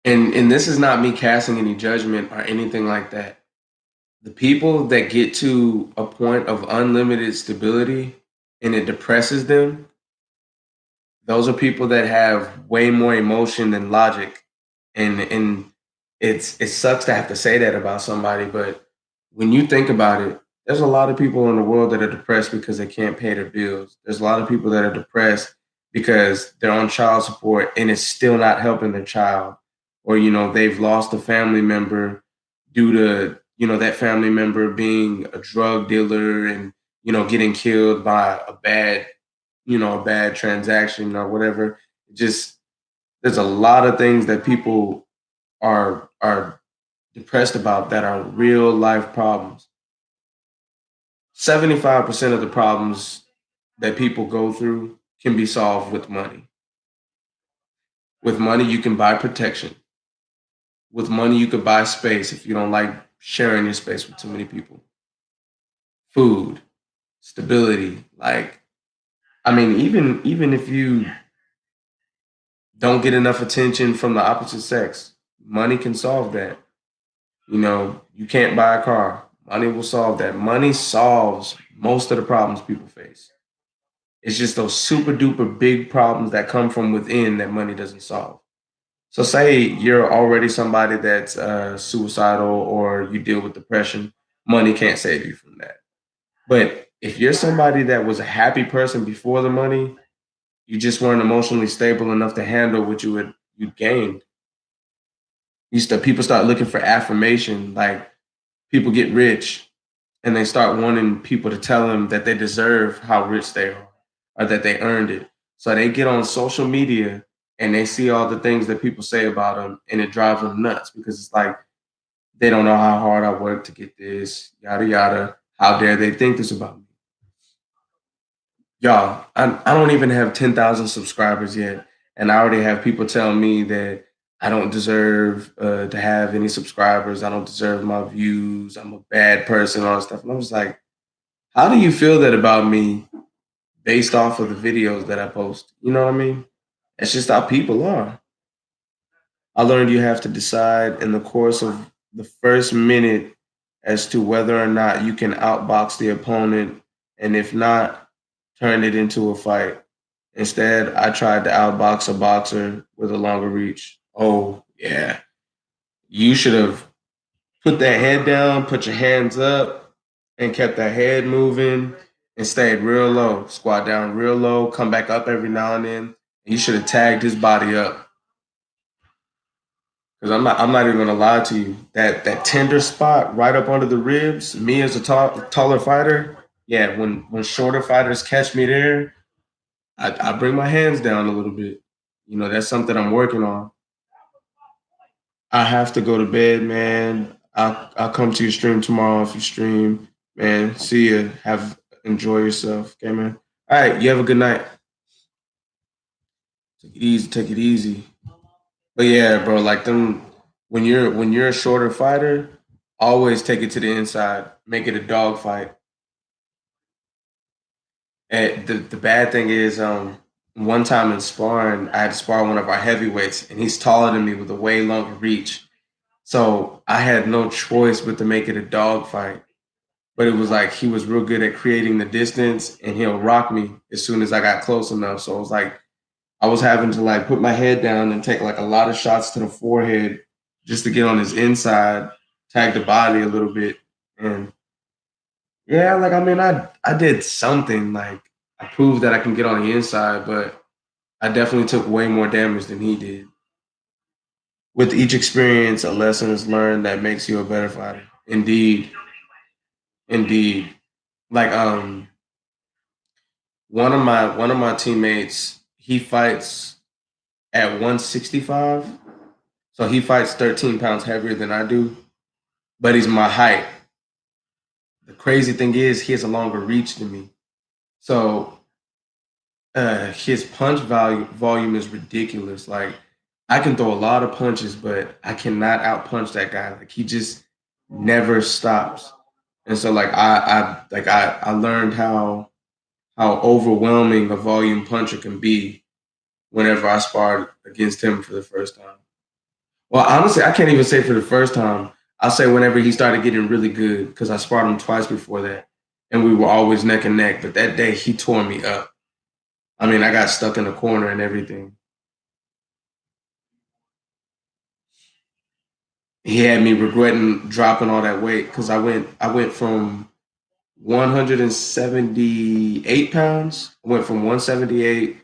and this is not me casting any judgment or anything like that. The people that get to a point of unlimited stability and it depresses them, those are people that have way more emotion than logic. And it sucks to have to say that about somebody, but when you think about it, there's a lot of people in the world that are depressed because they can't pay their bills. There's a lot of people that are depressed because they're on child support and it's still not helping their child. Or, they've lost a family member due to, that family member being a drug dealer and, getting killed by a bad transaction or whatever. Just there's a lot of things that people are depressed about that are real life problems. 75% of the problems that people go through can be solved with money. With money, you can buy protection. With money, you could buy space if you don't like sharing your space with too many people. Food, stability. Like, I mean, even if you don't get enough attention from the opposite sex, money can solve that. You can't buy a car. Money will solve that. Money solves most of the problems people face. It's just those super duper big problems that come from within that money doesn't solve. So, say you're already somebody that's suicidal or you deal with depression, money can't save you from that. But if you're somebody that was a happy person before the money, you just weren't emotionally stable enough to handle what you gained. People start looking for affirmation, like people get rich and they start wanting people to tell them that they deserve how rich they are or that they earned it. So they get on social media and they see all the things that people say about them and it drives them nuts because it's like they don't know how hard I worked to get this, yada yada. How dare they think this about me? Y'all, I don't even have 10,000 subscribers yet. And I already have people telling me that I don't deserve to have any subscribers. I don't deserve my views. I'm a bad person, all that stuff. And I was like, how do you feel that about me based off of the videos that I post? You know what I mean? It's just how people are. I learned you have to decide in the course of the first minute as to whether or not you can outbox the opponent. And if not, turn it into a fight. Instead, I tried to outbox a boxer with a longer reach. Oh, yeah. You should have put that head down, put your hands up, and kept that head moving and stayed real low. Squat down real low, come back up every now and then. And you should have tagged his body up. Because I'm not even gonna lie to you. That tender spot right up under the ribs, me as a taller fighter, yeah, when shorter fighters catch me there, I bring my hands down a little bit. That's something I'm working on. I have to go to bed, man. I'll come to your stream tomorrow if you stream, man. See ya. Enjoy yourself, okay, man. All right, you have a good night. Take it easy. Take it easy. But yeah, bro, like them when you're a shorter fighter, always take it to the inside. Make it a dog fight. And the bad thing is, one time in sparring, I had to spar one of our heavyweights, and he's taller than me with a way longer reach. So I had no choice but to make it a dog fight. But it was like he was real good at creating the distance, and he'll rock me as soon as I got close enough. So it was like I was having to like put my head down and take like a lot of shots to the forehead just to get on his inside, tag the body a little bit. And yeah, like I mean I did something, like I proved that I can get on the inside, but I definitely took way more damage than he did. With each experience, a lesson is learned that makes you a better fighter. Indeed. Indeed. Like one of my teammates, he fights at 165. So he fights 13 pounds heavier than I do, but he's my height. The crazy thing is, he has a longer reach than me. So his punch volume is ridiculous. Like I can throw a lot of punches, but I cannot outpunch that guy. Like he just never stops. And so like I learned how overwhelming a volume puncher can be. whenever I sparred against him for the first time. Well, honestly, I can't even say for the first time. I'll say whenever he started getting really good because I sparred him twice before that, and we were always neck and neck. But that day, he tore me up. I mean, I got stuck in the corner and everything. He had me regretting dropping all that weight because I went from 178 pounds. I went from 178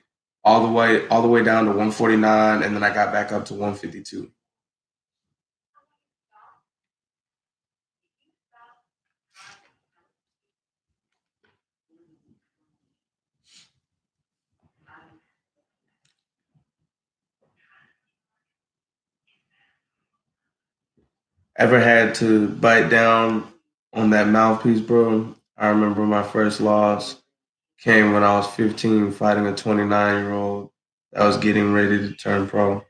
all the way down to 149, and then I got back up to 152. Ever had to bite down on that mouthpiece, bro? I remember my first loss came when I was 15, fighting a 29-year-old that was getting ready to turn pro.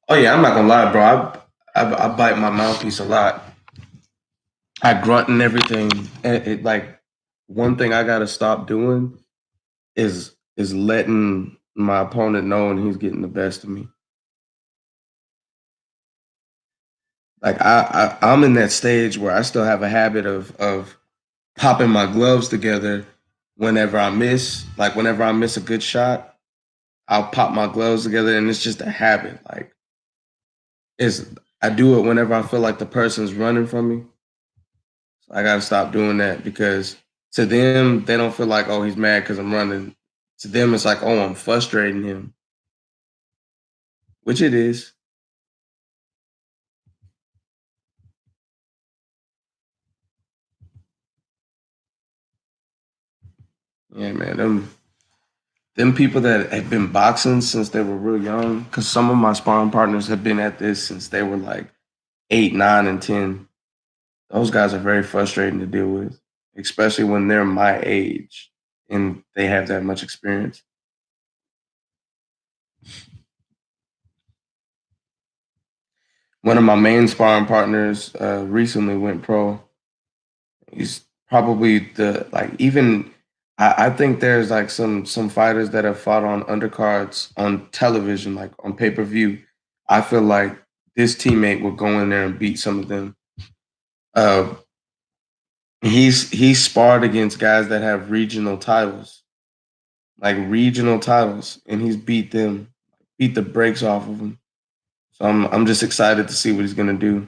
Oh yeah, I'm not gonna lie, bro. I bite my mouthpiece a lot. I grunt and everything. Like one thing I gotta stop doing is letting my opponent know when he's getting the best of me. Like I'm in that stage where I still have a habit of popping my gloves together whenever I miss. Like whenever I miss a good shot, I'll pop my gloves together, and it's just a habit. Like it's I do it whenever I feel like the person's running from me. So I gotta stop doing that because to them they don't feel like, oh, he's mad because I'm running. To them it's like, oh, I'm frustrating him, which it is. Yeah, man. Them people that have been boxing since they were real young, because some of my sparring partners have been at this since they were like 8, 9, and 10. Those guys are very frustrating to deal with, especially when they're my age and they have that much experience. One of my main sparring partners recently went pro. He's probably the like even I think there's like some fighters that have fought on undercards on television, like on pay-per-view. I feel like this teammate would go in there and beat some of them. Uh, he's sparred against guys that have regional titles, like regional titles, and he's beat them, beat the brakes off of them. So I'm just excited to see what he's gonna do.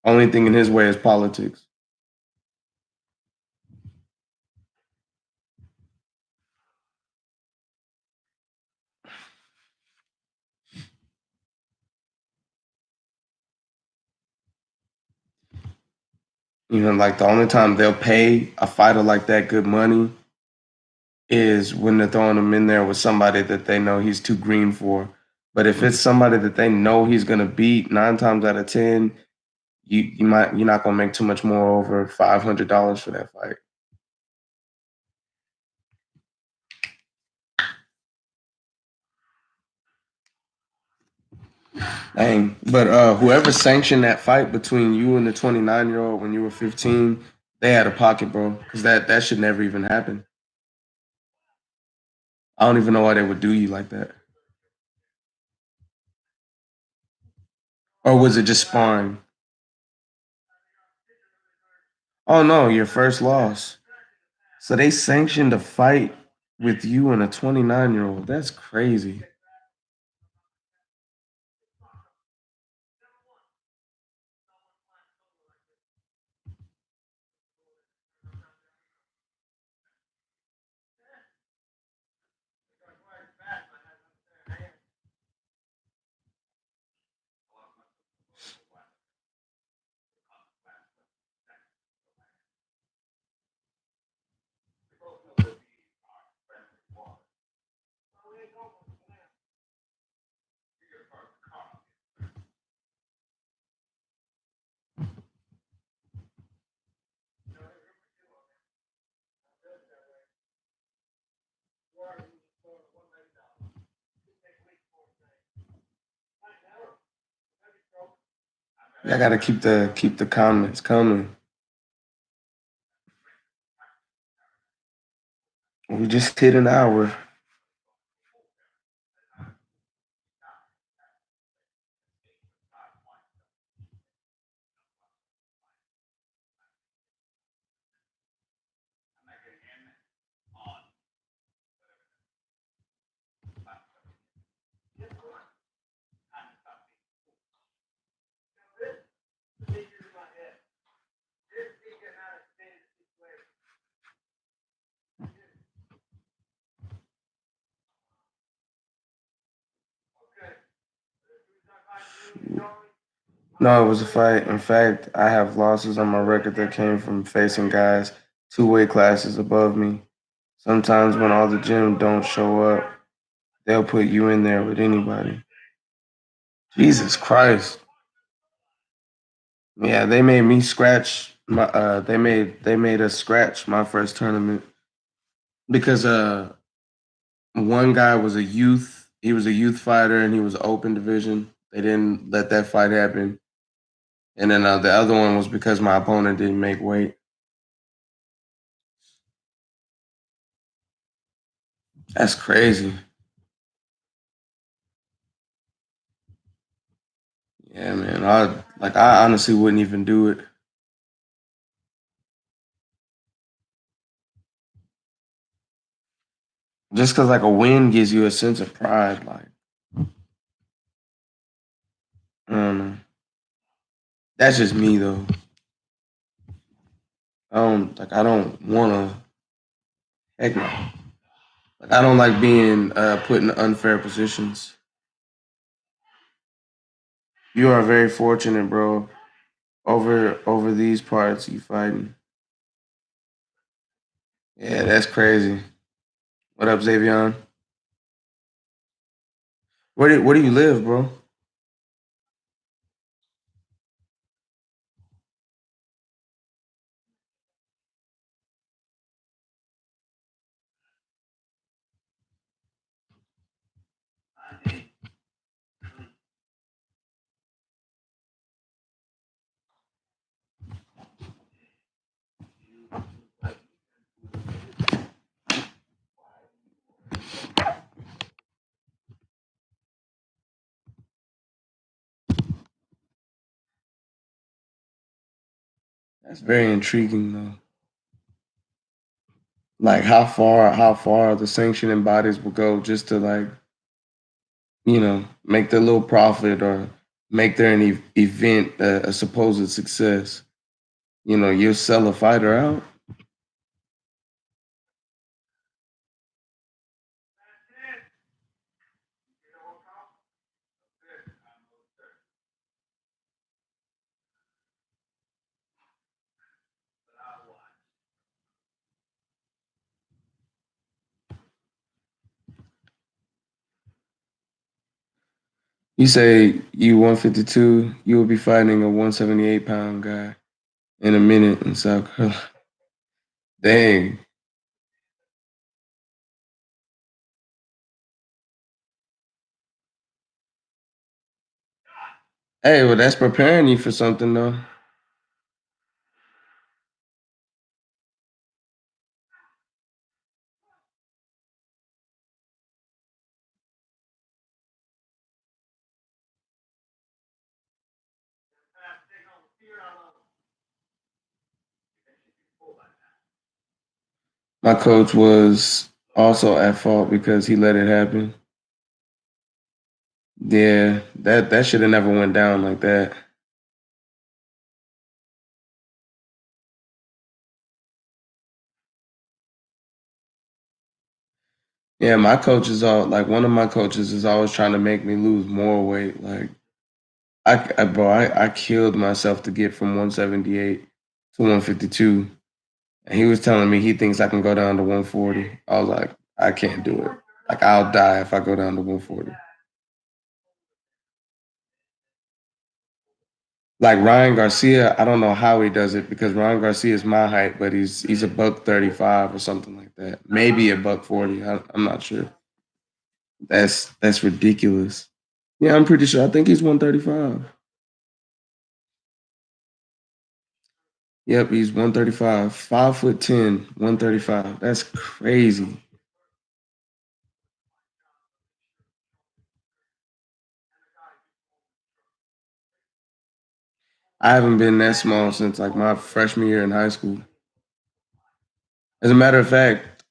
Only thing in his way is politics. You know, like the only time they'll pay a fighter like that good money is when they're throwing him in there with somebody that they know he's too green for. But if it's somebody that they know he's gonna beat 9 times out of 10, you're not gonna make too much more over $500 for that fight. Dang. But whoever sanctioned that fight between you and the 29-year-old when you were 15, they had a pocket, bro. Because that should never even happen. I don't even know why they would do you like that. Or was it just sparring? Oh no, your first loss. So they sanctioned a fight with you and a 29-year-old. That's crazy. I gotta keep the comments coming. We just hit an hour. No, it was a fight. In fact, I have losses on my record that came from facing guys 2 weight classes above me. Sometimes when all the gym don't show up, they'll put you in there with anybody. Jesus Christ. Yeah, they made me scratch my they made us scratch my first tournament because one guy was a youth, he was a youth fighter and he was open division. They didn't let that fight happen. And then the other one was because my opponent didn't make weight. That's crazy. Yeah, man. I honestly wouldn't even do it. Just cause like a win gives you a sense of pride, like I don't know. That's just me though. I don't wanna heck no. Like I don't like being put in unfair positions. You are very fortunate, bro. Over these parts you fighting. Yeah, that's crazy. What up, Xavion? Where do you live, bro? That's very intriguing though. Like how far the sanctioning bodies will go just to like, make their little profit or make their event a supposed success. You'll sell a fighter out. You say you 152, you will be fighting a 178-pound guy in a minute in South Carolina. Dang. Hey, well, that's preparing you for something, though. My coach was also at fault because he let it happen. Yeah, that should have never went down like that. Yeah, my coach is all like one of my coaches is always trying to make me lose more weight. Like I killed myself to get from 178 to 152, and he was telling me he thinks I can go down to 140. I was like, I can't do it. Like I'll die if I go down to 140. Like Ryan Garcia, I don't know how he does it because Ryan Garcia is my height, but he's a buck 35 or something like that. Maybe a buck 40. I'm not sure. That's ridiculous. Yeah, I'm pretty sure. I think he's 135. Yep, he's 135. 5'10", 135. That's crazy. I haven't been that small since like my freshman year in high school. As a matter of fact,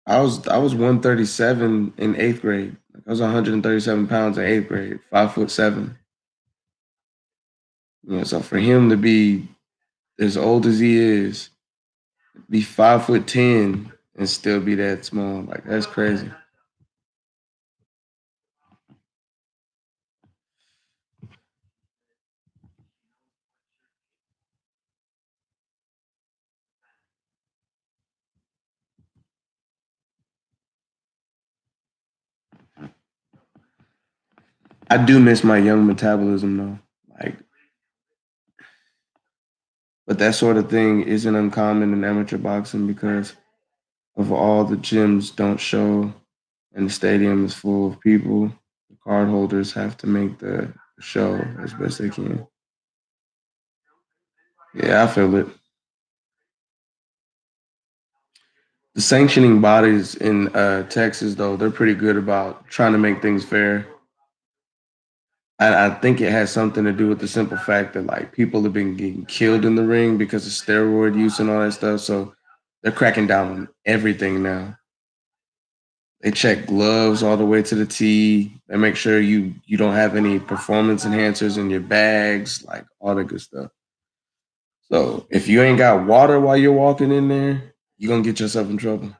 I was 137 in eighth grade. Like, I was 137 pounds in eighth grade, 5'7". So for him to be as old as he is, be 5'10" and still be that small, like that's crazy. I do miss my young metabolism though. Like, but that sort of thing isn't uncommon in amateur boxing because of all the gyms don't show and the stadium is full of people. The card holders have to make the show as best they can. Yeah, I feel it. The sanctioning bodies in Texas, though, they're pretty good about trying to make things fair. I think it has something to do with the simple fact that like people have been getting killed in the ring because of steroid use and all that stuff. So they're cracking down on everything now. They check gloves all the way to the T. They make sure you don't have any performance enhancers in your bags, like all that good stuff. So if you ain't got water while you're walking in there, you're gonna get yourself in trouble.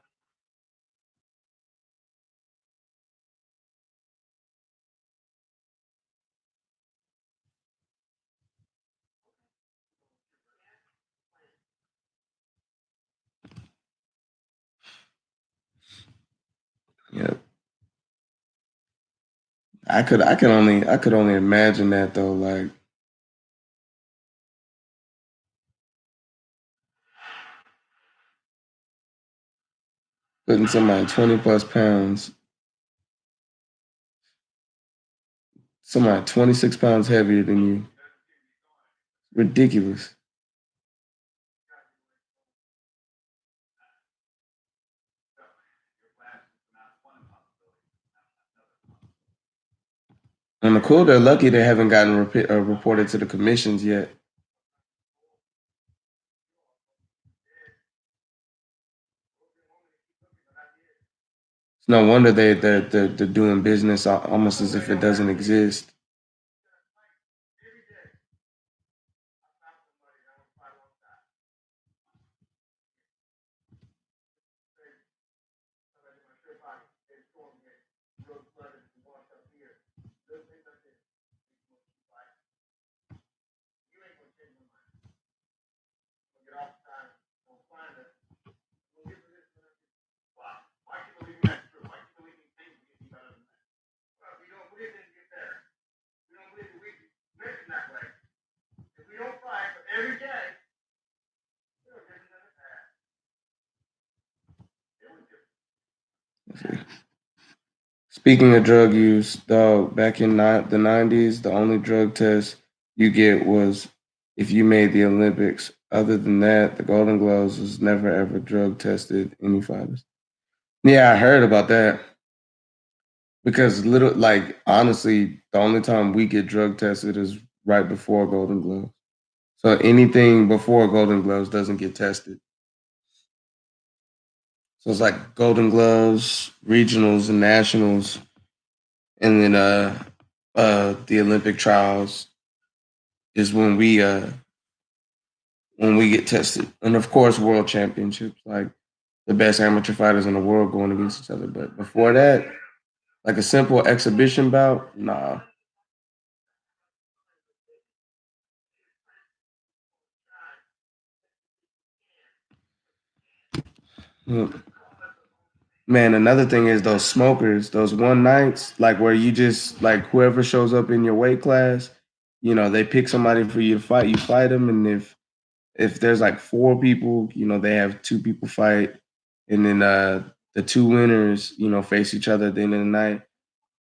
Yeah. I could only imagine that though, like putting somebody 20 plus pounds, somebody 26 pounds heavier than you. Ridiculous. And the cool, they're lucky they haven't gotten reported to the commissions yet. It's no wonder they're doing business almost as if it doesn't exist. Speaking of drug use, dog, back in the 90s, the only drug test you get was if you made the Olympics. Other than that, the Golden Gloves was never ever drug tested any fighters. Yeah, I heard about that because little, like, honestly, the only time we get drug tested is right before Golden Gloves. So anything before Golden Gloves doesn't get tested. So it's like Golden Gloves, regionals, and nationals, and then the Olympic trials is when we get tested, and of course world championships, like the best amateur fighters in the world going against each other. But before that, like a simple exhibition bout, nah. Mm. Man, another thing is those smokers, those one nights, like where you just like whoever shows up in your weight class, they pick somebody for you to fight, you fight them, and if there's like four people, they have two people fight, and then the two winners, face each other at the end of the night.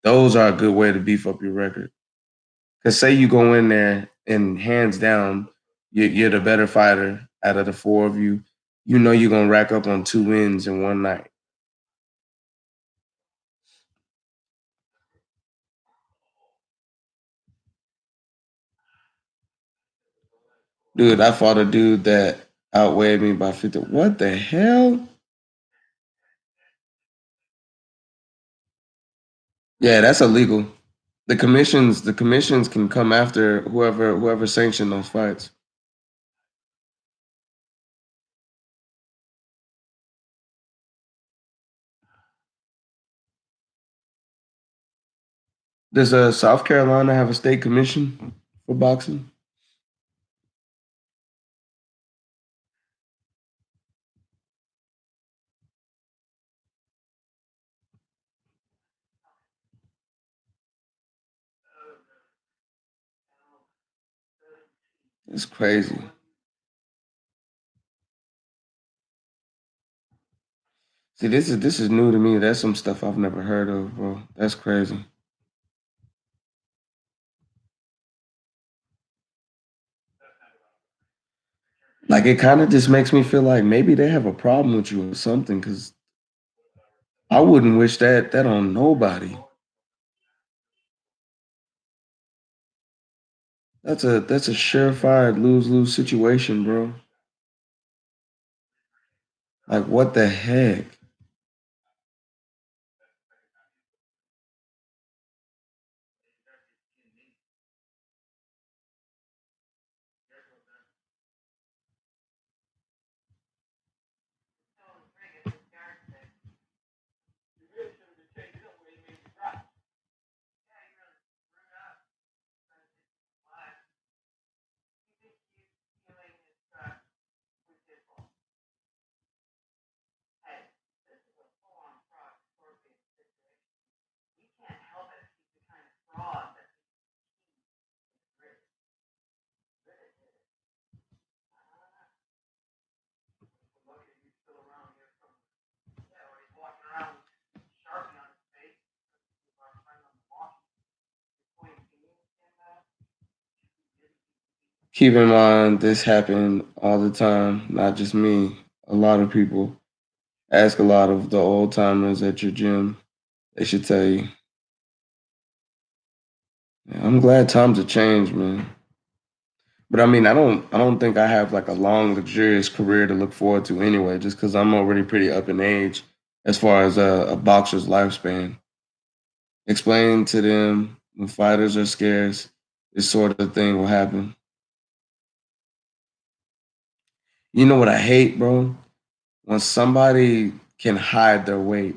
Those are a good way to beef up your record. Because say you go in there and hands down, you're the better fighter out of the four of you. You know you're gonna rack up on two wins in one night. Dude, I fought a dude that outweighed me by 50. What the hell? Yeah, that's illegal. The commissions can come after whoever sanctioned those fights. Does South Carolina have a state commission for boxing? It's crazy. See, this is new to me. That's some stuff I've never heard of, bro. That's crazy. Like it kind of just makes me feel like maybe they have a problem with you or something. Because I wouldn't wish that on nobody. That's a surefire lose lose situation, bro. Like what the heck? Keep in mind, this happened all the time, not just me. A lot of people ask a lot of the old timers at your gym. They should tell you. Yeah, I'm glad times have changed, man. But I mean, I don't think I have like a long, luxurious career to look forward to anyway, just because I'm already pretty up in age as far as a boxer's lifespan. Explain to them when fighters are scarce, this sort of thing will happen. You know what I hate, bro? When somebody can hide their weight.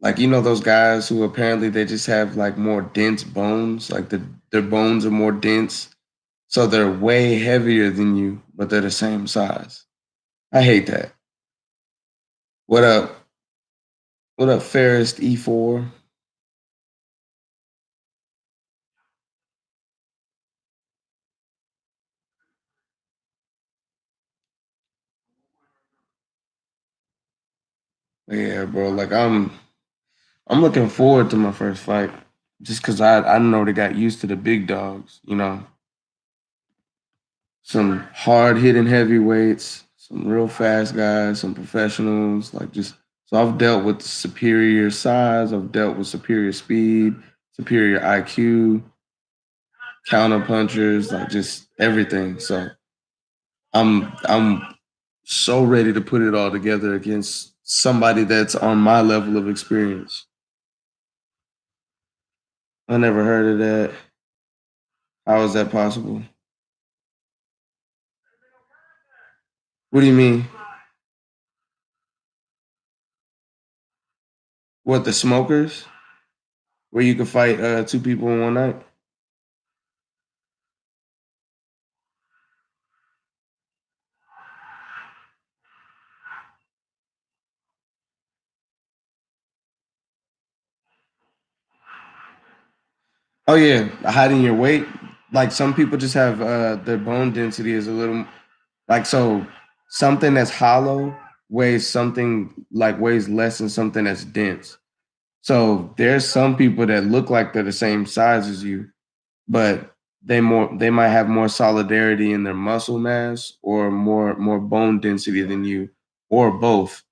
Like those guys who apparently they just have like more dense bones, like their bones are more dense, so they're way heavier than you, but they're the same size. I hate that. What up? What up, Ferris E4? Yeah, bro. Like I'm looking forward to my first fight, just because I know they got used to the big dogs. Some hard hitting heavyweights, some real fast guys, some professionals. Like just so I've dealt with superior size, I've dealt with superior speed, superior IQ, counter punchers, like just everything. So I'm so ready to put it all together against somebody that's on my level of experience. I never heard of that. How is that possible? What do you mean? What, the smokers? Where you can fight two people in one night? Oh yeah, hiding your weight. Like some people just have their bone density is a little like so something that's hollow weighs something like weighs less than something that's dense. So there's some people that look like they're the same size as you, but they might have more solidarity in their muscle mass or more bone density than you, or both.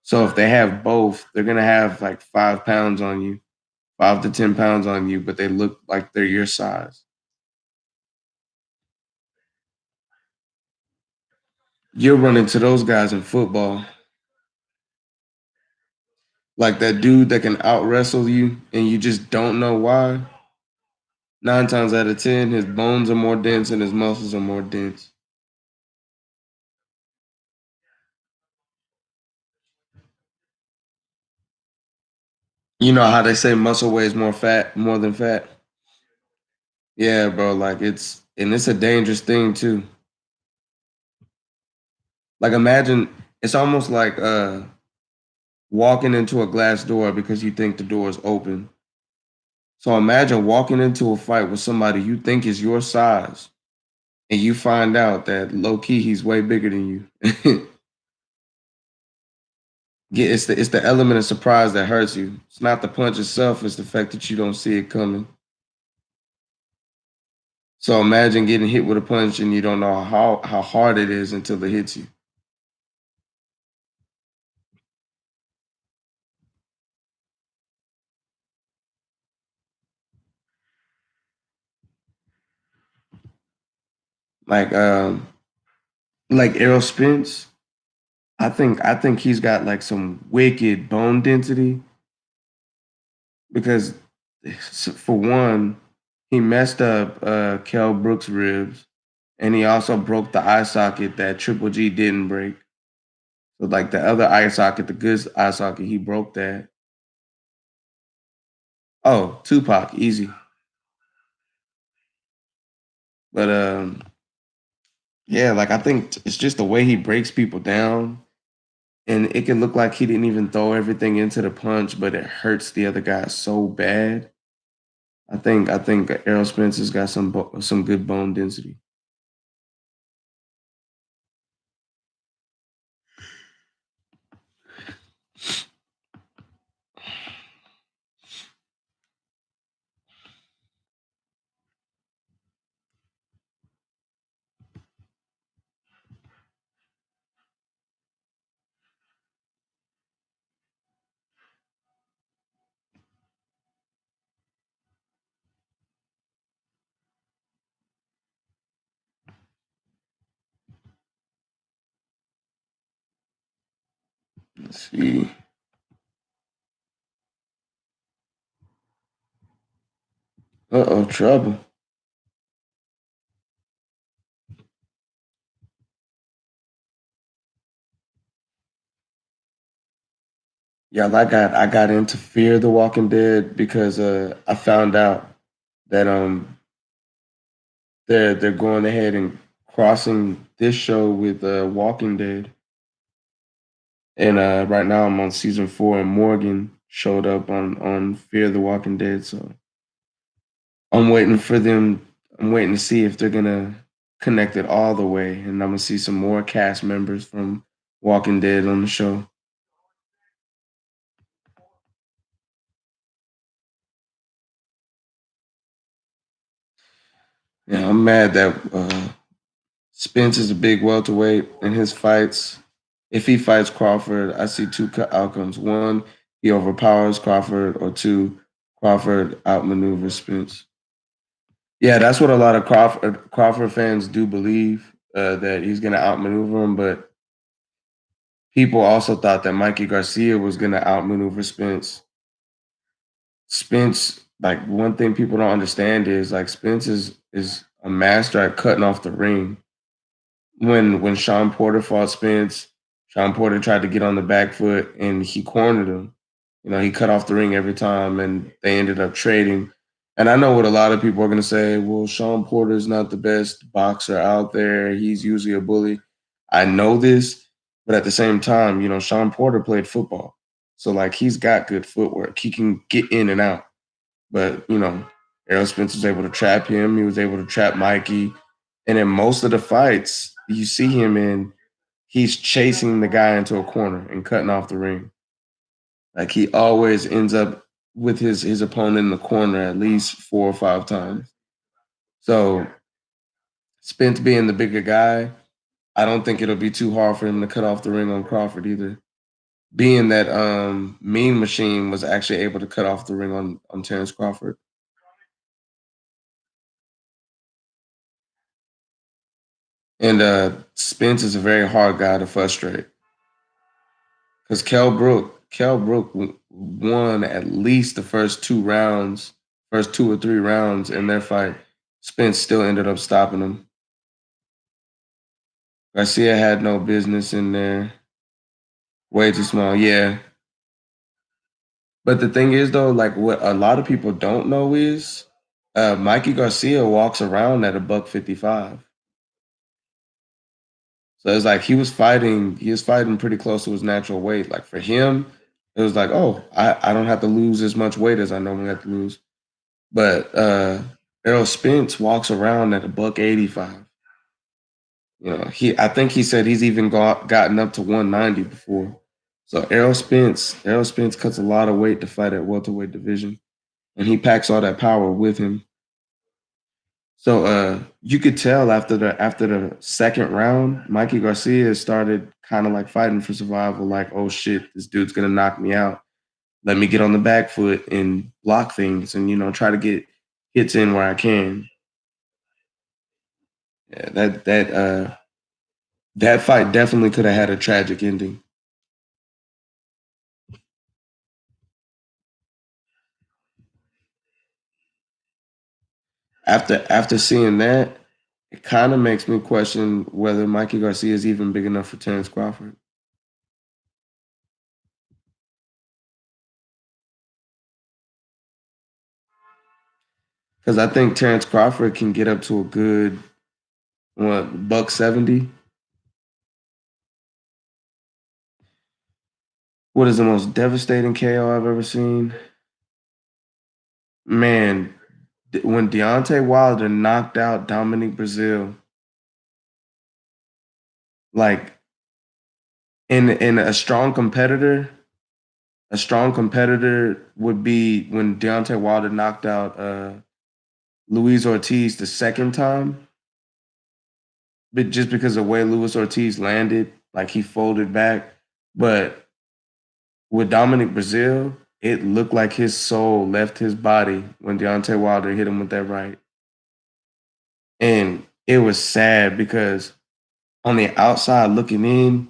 So if they have both, they're gonna have like 5 pounds on you, 5 to 10 pounds on you, but they look like they're your size. You'll run into those guys in football. Like that dude that can out wrestle you and you just don't know why. 9 times out of 10, his bones are more dense and his muscles are more dense. You know how they say muscle weighs more than fat? Yeah, bro. Like it's a dangerous thing too. Like imagine it's almost like walking into a glass door because you think the door is open. So imagine walking into a fight with somebody you think is your size and you find out that low key he's way bigger than you. Yeah, it's the element of surprise that hurts you. It's not the punch itself; it's the fact that you don't see it coming. So imagine getting hit with a punch and you don't know how hard it is until it hits you. Like like Errol Spence, I think he's got like some wicked bone density because for one, he messed up Kell Brooks' ribs, and he also broke the eye socket that Triple G didn't break. So like the other eye socket, the good eye socket, he broke that. Oh, Tupac, easy. But yeah, like I think it's just the way he breaks people down, and it can look like he didn't even throw everything into the punch, but it hurts the other guy so bad. I think Errol Spence has got some good bone density. Let's see. Uh-oh, trouble. Yeah, I got into Fear the Walking Dead because I found out that they're going ahead and crossing this show with Walking Dead. And right now I'm on season 4 and Morgan showed up on Fear the Walking Dead, so I'm waiting for them. I'm waiting to see if they're gonna connect it all the way, and I'm gonna see some more cast members from Walking Dead on the show. Yeah, I'm mad that Spence is a big welterweight in his fights. If he fights Crawford, I see two outcomes. One, he overpowers Crawford, or two, Crawford outmaneuvers Spence. Yeah, that's what a lot of Crawford fans do believe that he's going to outmaneuver him. But people also thought that Mikey Garcia was going to outmaneuver Spence. Spence, like one thing people don't understand is like Spence is a master at cutting off the ring. When Sean Porter fought Spence, Sean Porter tried to get on the back foot and he cornered him. You know, he cut off the ring every time and they ended up trading. And I know what a lot of people are going to say, well, Sean Porter's not the best boxer out there. He's usually a bully. I know this, but at the same time, you know, Sean Porter played football. So, like, he's got good footwork. He can get in and out. But, you know, Errol Spence was able to trap him. He was able to trap Mikey. And in most of the fights you see him in, he's chasing the guy into a corner and cutting off the ring. Like he always ends up with his opponent in the corner at least 4 or 5 times. So Spence being the bigger guy, I don't think it'll be too hard for him to cut off the ring on Crawford either. Being that Mean Machine was actually able to cut off the ring on Terrence Crawford. And Spence is a very hard guy to frustrate because Kell Brook won at least the first 2 rounds, first 2 or 3 rounds in their fight. Spence still ended up stopping him. Garcia had no business in there. Way too small, yeah. But the thing is, though, like what a lot of people don't know is Mikey Garcia walks around at a buck 55. So it's like he was fighting pretty close to his natural weight. Like for him, it was like, oh, I don't have to lose as much weight as I normally have to lose. But Errol Spence walks around at a buck 85. I think he said he's even gotten up to 190 before. So Errol Spence cuts a lot of weight to fight at welterweight division, and he packs all that power with him. So you could tell after the second round, Mikey Garcia started kind of like fighting for survival, like, oh shit, this dude's gonna knock me out. Let me get on the back foot and block things and try to get hits in where I can. Yeah, that fight definitely could have had a tragic ending. After seeing that, it kind of makes me question whether Mikey Garcia is even big enough for Terrence Crawford. Because I think Terrence Crawford can get up to a good what buck 70. What is the most devastating KO I've ever seen? Man, when Deontay Wilder knocked out Dominic Brazil, like in a strong competitor would be when Deontay Wilder knocked out Luis Ortiz the second time, but just because of the way Luis Ortiz landed, like he folded back. But with Dominic Brazil, it looked like his soul left his body when Deontay Wilder hit him with that right. And it was sad because on the outside looking in,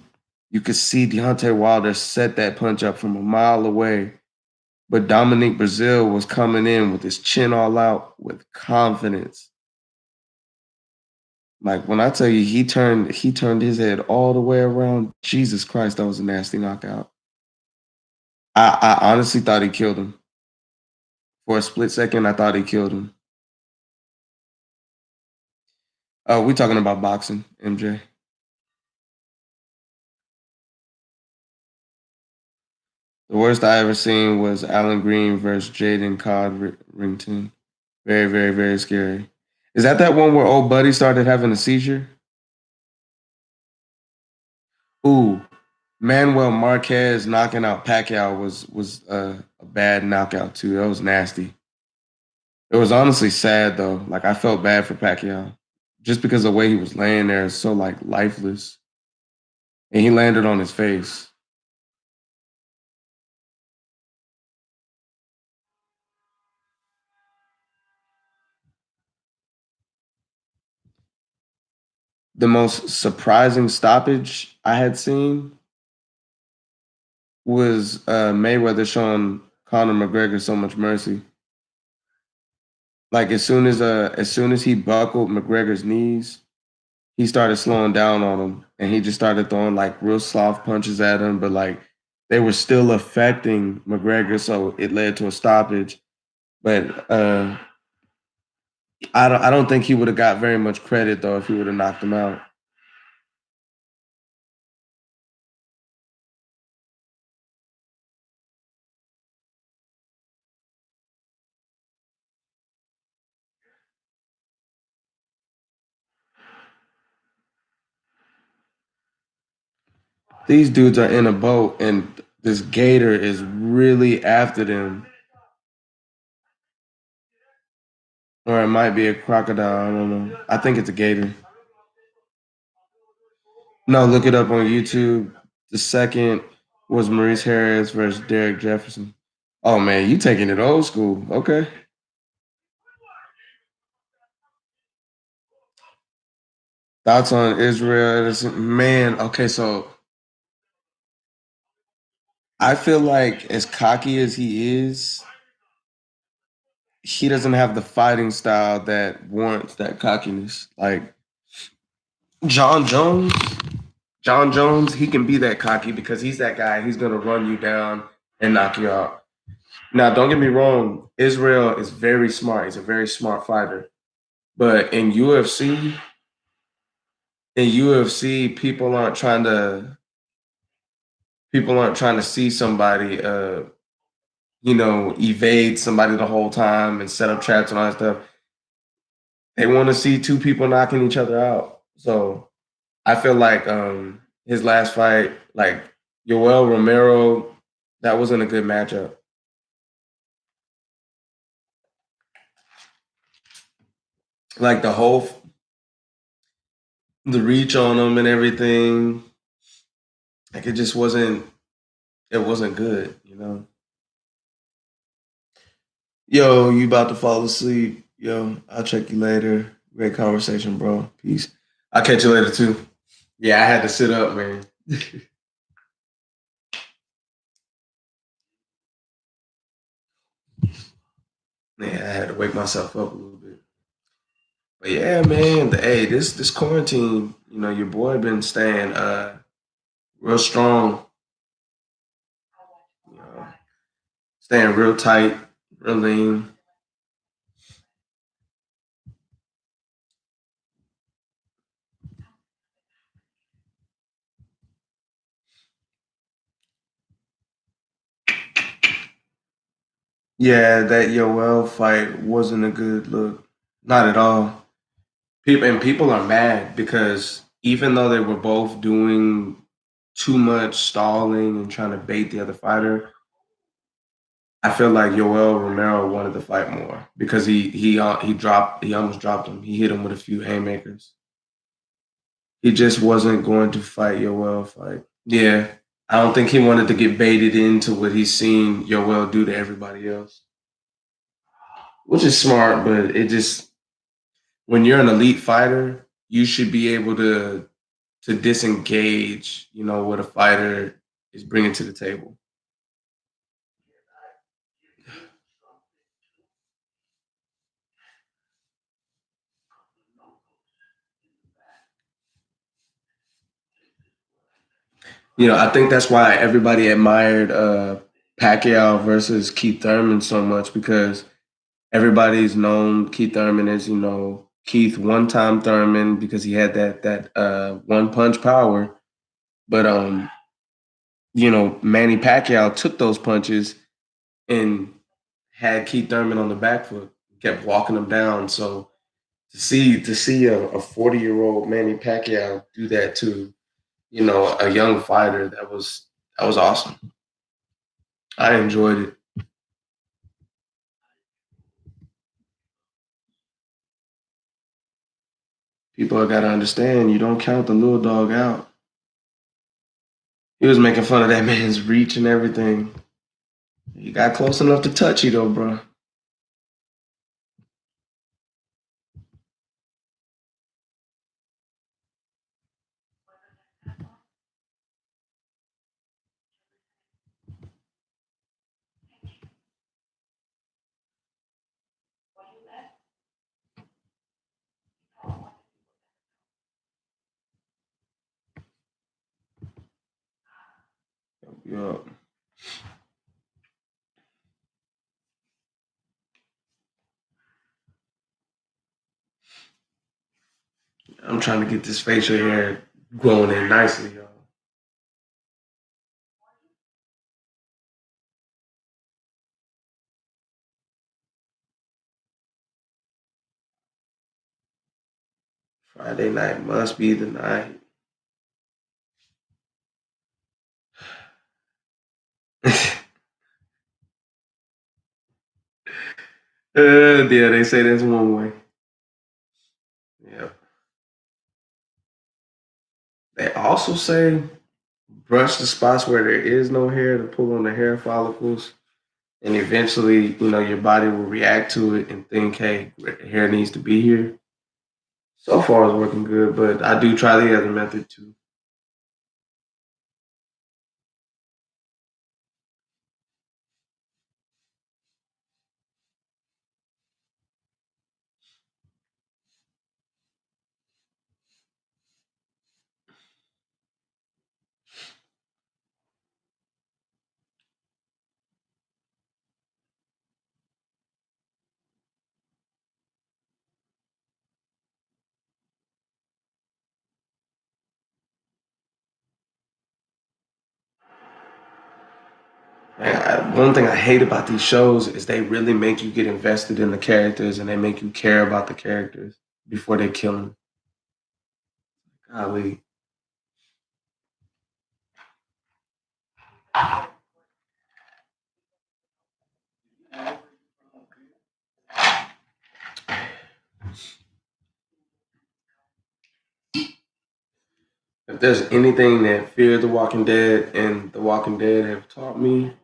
you could see Deontay Wilder set that punch up from a mile away. But Dominic Brazil was coming in with his chin all out with confidence. Like when I tell you he turned his head all the way around. Jesus Christ, that was a nasty knockout. I honestly thought he killed him. For a split second, I thought he killed him. We talking about boxing, MJ. The worst I ever seen was Alan Green versus Jaden Codrington. Very, very, very scary. Is that one where old buddy started having a seizure? Ooh, Manuel Marquez knocking out Pacquiao was a bad knockout too. That was nasty. It was honestly sad though. Like I felt bad for Pacquiao, just because the way he was laying there is so like lifeless, and he landed on his face. The most surprising stoppage I had seen was Mayweather showing Conor McGregor so much mercy. Like as soon as he buckled McGregor's knees, he started slowing down on him, and he just started throwing like real soft punches at him, but like they were still affecting McGregor, so it led to a stoppage. But I don't think he would have got very much credit though if he would have knocked him out. These dudes are in a boat, and this gator is really after them, or it might be a crocodile. I don't know. I think it's a gator. No, look it up on YouTube. The second was Maurice Harris versus Derek Jefferson. Oh man, you taking it old school? Okay. Thoughts on Israel? Man, okay, so I feel like as cocky as he is, he doesn't have the fighting style that warrants that cockiness. Like John Jones, John Jones, he can be that cocky because he's that guy. He's gonna run you down and knock you out. Now, don't get me wrong. Israel is very smart. He's a very smart fighter. But in UFC, people aren't trying to see somebody evade somebody the whole time and set up traps and all that stuff. They want to see two people knocking each other out. So I feel like his last fight, like Yoel Romero, that wasn't a good matchup. Like the reach on him and everything, like it just wasn't good, you know. Yo, you about to fall asleep? Yo, I'll check you later. Great conversation, bro. Peace. I'll catch you later too. Yeah, I had to sit up, man. Yeah, I had to wake myself up a little bit. But yeah, man, hey, this quarantine, your boy been staying real strong, you know, staying real tight, real lean. Yeah, that Yoel fight wasn't a good look. Not at all. People are mad because even though they were both doing too much stalling and trying to bait the other fighter, I feel like Yoel Romero wanted to fight more because he almost dropped him. He hit him with a few haymakers. He just wasn't going to fight Yoel fight. Yeah. I don't think he wanted to get baited into what he's seen Yoel do to everybody else. Which is smart, but it just when you're an elite fighter, you should be able to disengage, what a fighter is bringing to the table. I think that's why everybody admired Pacquiao versus Keith Thurman so much because everybody's known Keith Thurman as, Keith one time Thurman because he had that one punch power. But Manny Pacquiao took those punches and had Keith Thurman on the back foot, kept walking him down. So to see a 40-year-old Manny Pacquiao do that to a young fighter, that was awesome. I enjoyed it. People got to understand you don't count the little dog out. He was making fun of that man's reach and everything. He got close enough to touch you though, bro. Yeah. I'm trying to get this facial hair growing in nicely, y'all. Friday night must be the night. Yeah, they say that's one way. Yeah. They also say brush the spots where there is no hair to pull on the hair follicles, and eventually, your body will react to it and think, "Hey, hair needs to be here." So far, it's working good, but I do try the other method too. One thing I hate about these shows is they really make you get invested in the characters and they make you care about the characters before they kill them. Golly. If there's anything that Fear the Walking Dead and The Walking Dead have taught me,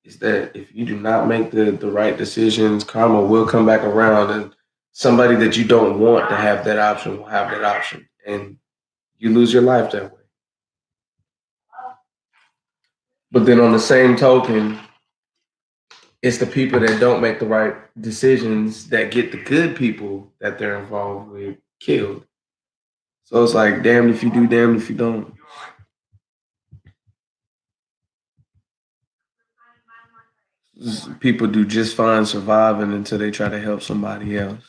is that if you do not make the right decisions, karma will come back around, and somebody that you don't want to have that option will have that option, and you lose your life that way. But then on the same token, it's the people that don't make the right decisions that get the good people that they're involved with killed. So it's like damned if you do, damned if you don't. People do just fine surviving until they try to help somebody else.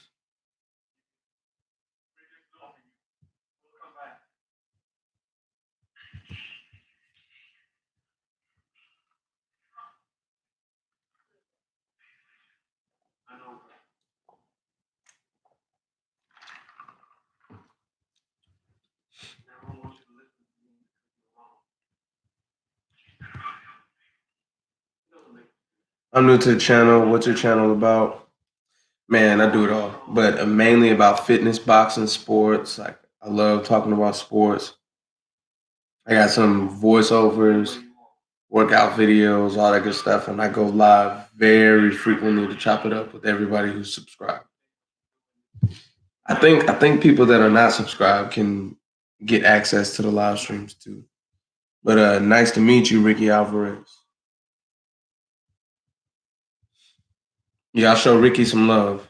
I'm new to the channel. What's your channel about? Man, I do it all, but mainly about fitness, boxing, sports. Like I love talking about sports. I got some voiceovers, workout videos, all that good stuff, and I go live very frequently to chop it up with everybody who's subscribed. I think people that are not subscribed can get access to the live streams too. But nice to meet you, Ricky Alvarez. Yeah, I'll show Ricky some love.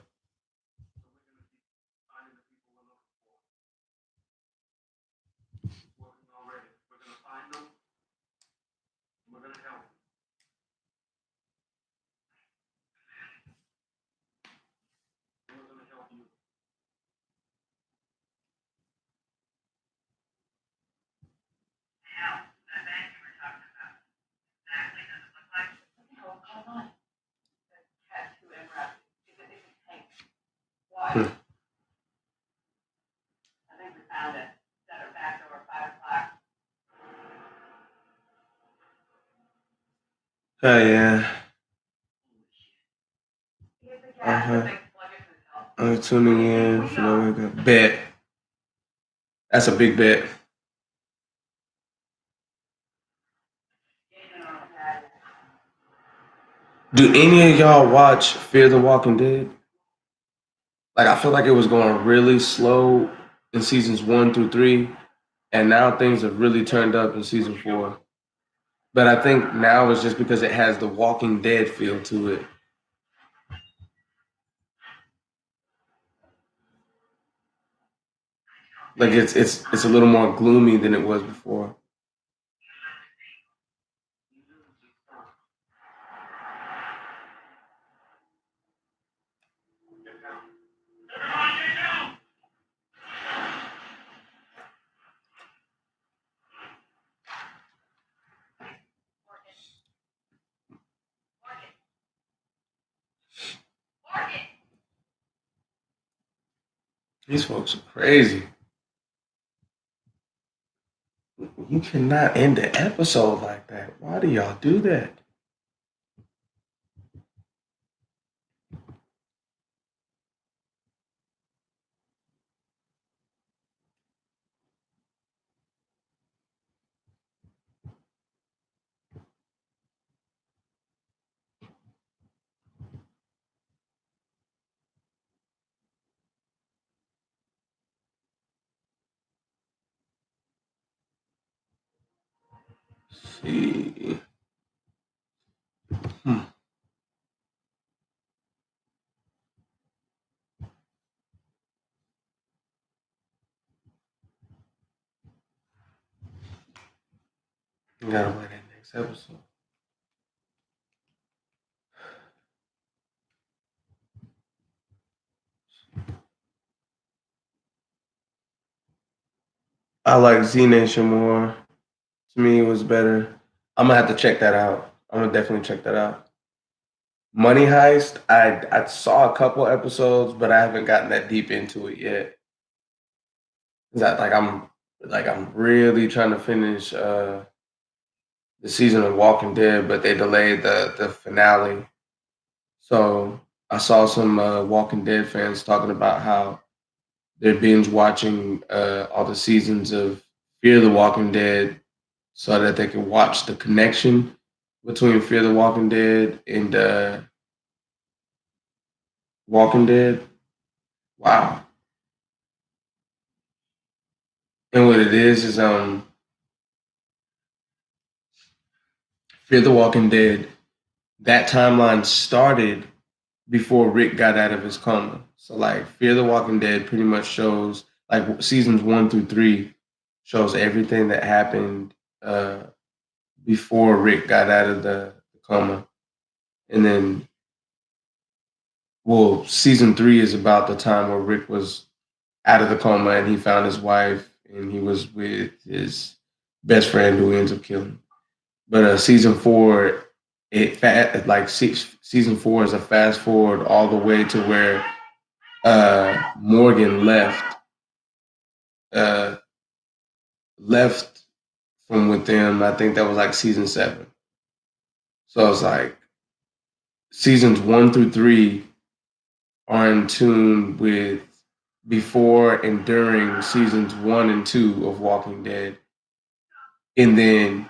Hmm. Oh yeah. Uh-huh. I'm tuning in for the wake up. Bet. That's a big bet. Do any of y'all watch Fear the Walking Dead? Like I feel like it was going really slow in seasons 1 through 3, and now things have really turned up in season 4. But I think now it's just because it has the Walking Dead feel to it. Like it's a little more gloomy than it was before. These folks are crazy. You cannot end the episode like that. Why do y'all do that? See. Hmm. You gotta wait that next episode. I like Z Nation more. To me, it was better. I'm gonna have to check that out. I'm gonna definitely check that out. Money Heist. I saw a couple episodes, but I haven't gotten that deep into it yet. That I'm really trying to finish the season of Walking Dead, but they delayed the finale. So I saw some Walking Dead fans talking about how they're binge watching all the seasons of Fear the Walking Dead so that they could watch the connection between Fear the Walking Dead and Walking Dead. Wow. And what it is Fear the Walking Dead. That timeline started before Rick got out of his coma. So like Fear the Walking Dead pretty much shows like seasons 1 through 3 shows everything that happened uh before Rick got out of the coma. And then well, season 3 is about the time where Rick was out of the coma and he found his wife and he was with his best friend who ends up killing him. But season 4, season 4 is a fast forward all the way to where Morgan uh, left from with them. I think that was like season 7. So it's like seasons 1 through 3 are in tune with before and during seasons 1 and 2 of Walking Dead, and then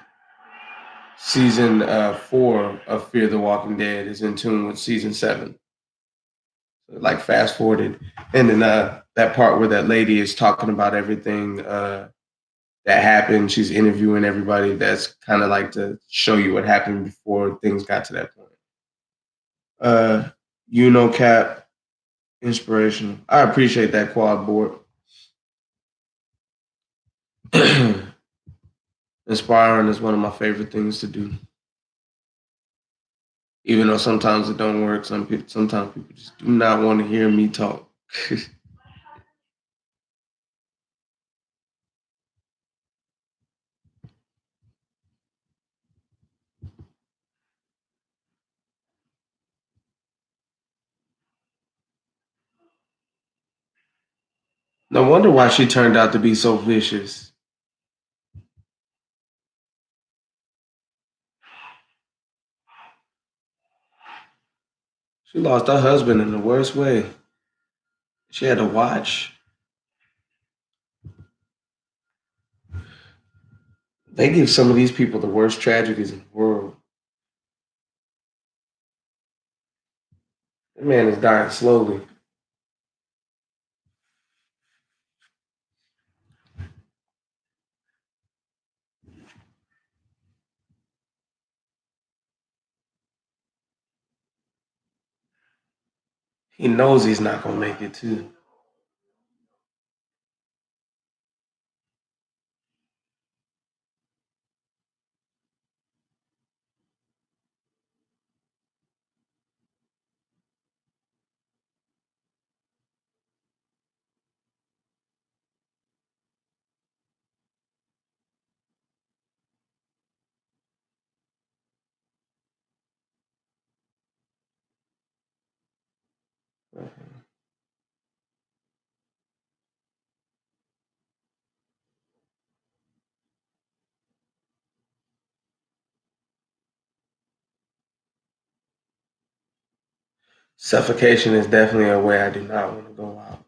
season 4 of Fear the Walking Dead is in tune with season 7. So, like fast forwarded, and then that part where that lady is talking about everything that happened. She's interviewing everybody. That's kind of like to show you what happened before things got to that point. Uh, Cap, inspirational. I appreciate that quad board. Inspiring is one of my favorite things to do. Even though sometimes it don't work, sometimes people just do not want to hear me talk. No wonder why she turned out to be so vicious. She lost her husband in the worst way. She had to watch. They give some of these people the worst tragedies in the world. That man is dying slowly. He knows he's not gonna make it too. Suffocation is definitely a way I do not want to go out.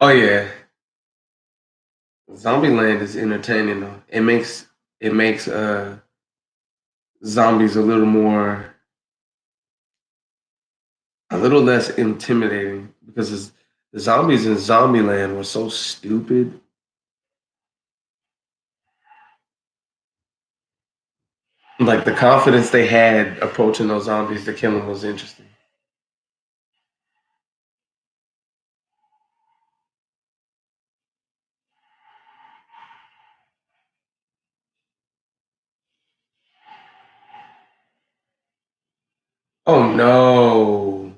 Oh yeah, Zombieland is entertaining though. It makes zombies a little less intimidating because the zombies in Zombieland were so stupid. Like the confidence they had approaching those zombies to kill them was interesting. Oh no.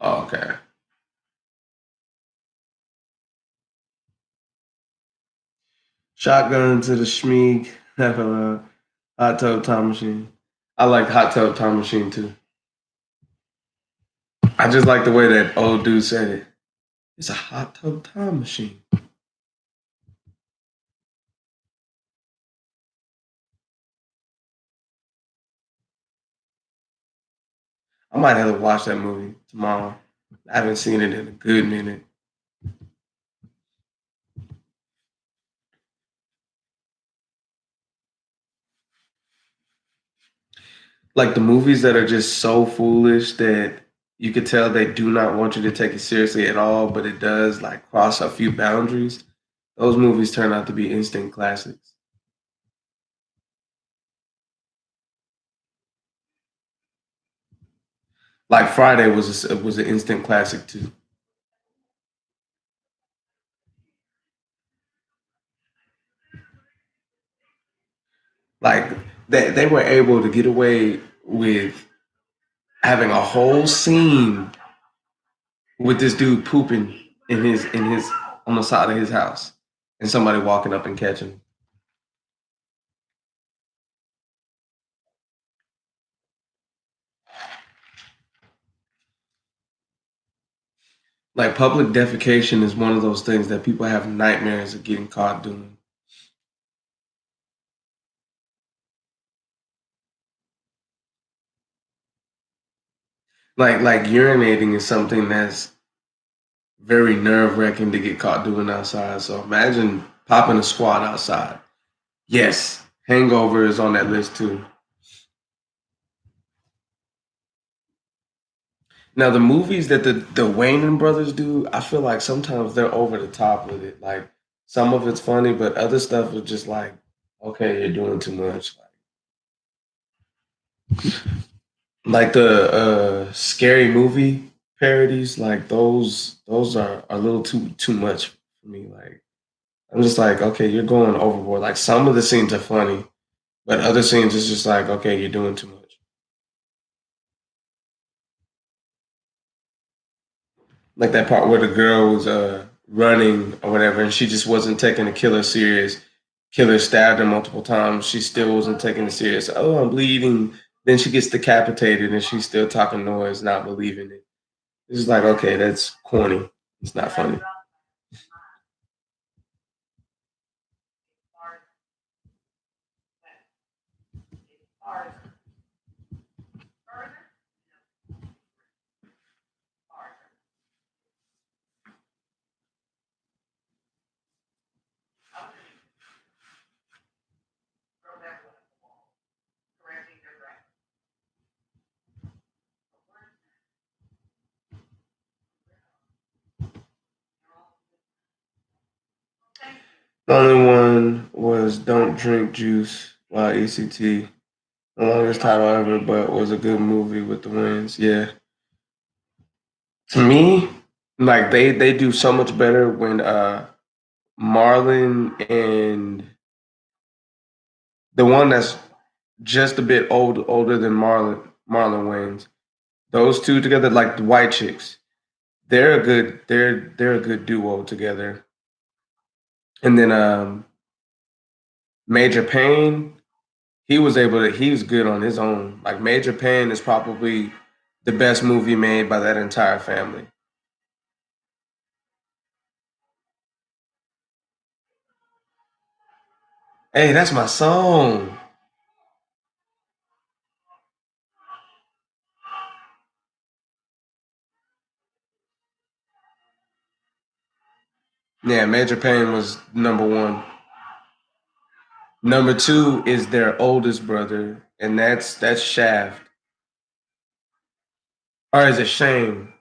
Oh, okay. Shotgun to the Schmeeg. Have a hot tub time machine. I like hot tub time machine too. I just like the way that old dude said it. It's a hot tub time machine. I might have to watch that movie tomorrow. I haven't seen it in a good minute. Like the movies that are just so foolish that you could tell they do not want you to take it seriously at all, but it does like cross a few boundaries. Those movies turn out to be instant classics. Like Friday was an instant classic too. Like they were able to get away with having a whole scene with this dude pooping in his on the side of his house and somebody walking up and catching him. Like public defecation is one of those things that people have nightmares of getting caught doing. Like urinating is something that's very nerve wracking to get caught doing outside. So imagine popping a squat outside. Yes, hangover is on that list too. Now the movies that the Wayne brothers do, I feel like sometimes they're over the top with it. Like some of it's funny, but other stuff is just like, okay, you're doing too much. Like the scary movie parodies, like those are a little too much for me. Like I'm just like, okay, you're going overboard. Like some of the scenes are funny, but other scenes is just like, okay, you're doing too much. Like that part where the girl was running or whatever, and she just wasn't taking the killer serious. Killer stabbed her multiple times. She still wasn't taking it serious. Oh, I'm bleeding. Then she gets decapitated, and she's still talking noise, not believing it. It's just like, okay, that's corny. It's not funny. The only one was "Don't Drink Juice" by ECT. The longest title ever, but was a good movie with the wins. Yeah, to me, like they do so much better when Marlon and the one that's just a bit older than Marlon Wayans. Those two together, like the white chicks, they're a good duo together. And then Major Payne, he was good on his own. Like Major Payne is probably the best movie made by that entire family. Hey, that's my song. Yeah, Major Payne was number one. Number two is their oldest brother, and that's Shaft. Or is it Shane?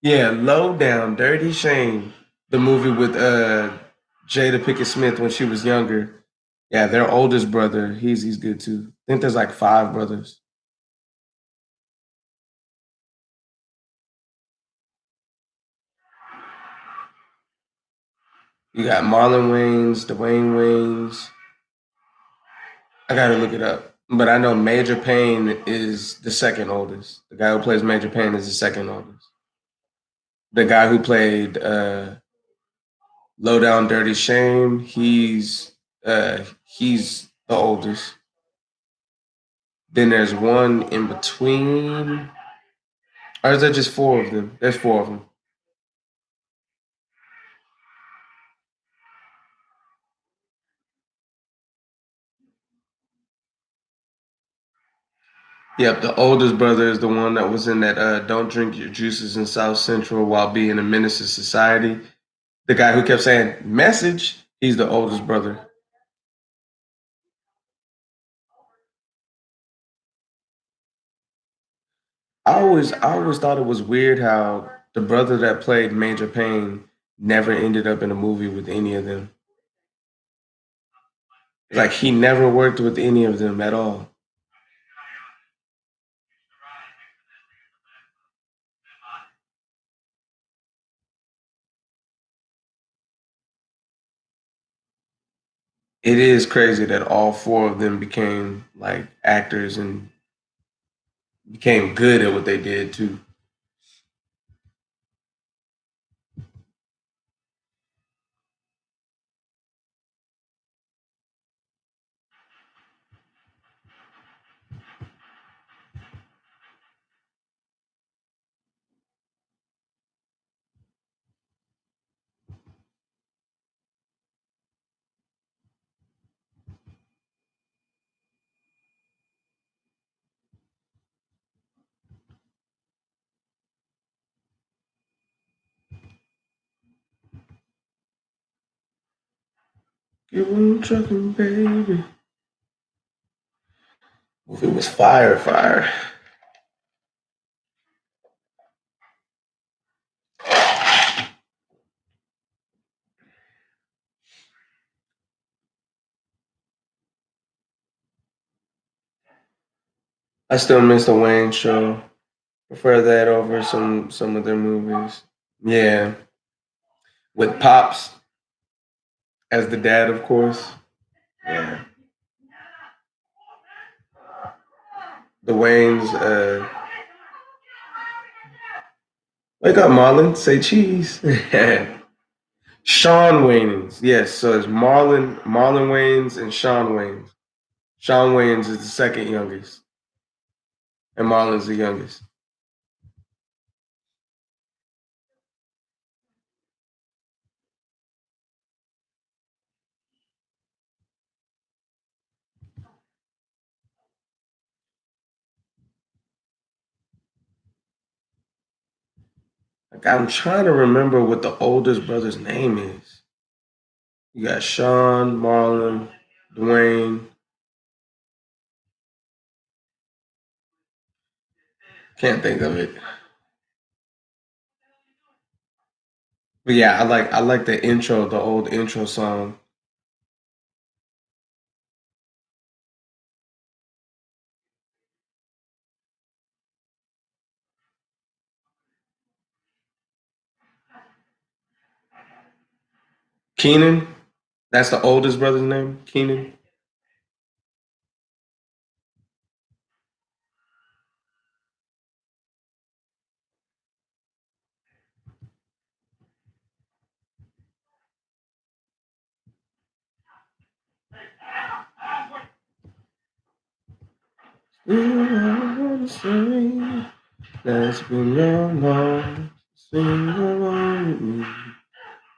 Yeah, Low Down, Dirty Shane. The movie with Jada Pickett Smith when she was younger. Yeah, their oldest brother. He's good too. I think there's like five brothers. You got Marlon Wayans, Dwayne Wayans. I gotta look it up. But I know Major Payne is the second oldest. The guy who plays Major Payne is the second oldest. The guy who played Low Down Dirty Shame, he's the oldest. Then there's one in between. Or is that just four of them? There's four of them. Yep, the oldest brother is the one that was in that "Don't drink your juices in South Central while being a menace to society." The guy who kept saying "message," he's the oldest brother. I always thought it was weird how the brother that played Major Payne never ended up in a movie with any of them. Like he never worked with any of them at all. It is crazy that all four of them became like actors and became good at what they did too. Give them trucking, baby. If it was fire, fire. I still miss the Wayne show. Prefer that over some of their movies. Yeah, with Pops as the dad, of course. Yeah, the Waynes. Wake up, Marlon. Say cheese. Sean Wayans. Yes, so it's Marlon Wayans, and Sean Wayans. Sean Wayans is the second youngest, and Marlon's the youngest. Like I'm trying to remember what the oldest brother's name is. You got Sean, Marlon, Dwayne. Can't think of it. But yeah, I like the intro, the old intro song. Keenan. That's the oldest brother's name. Keenan. Let's been your love. Sing along with me.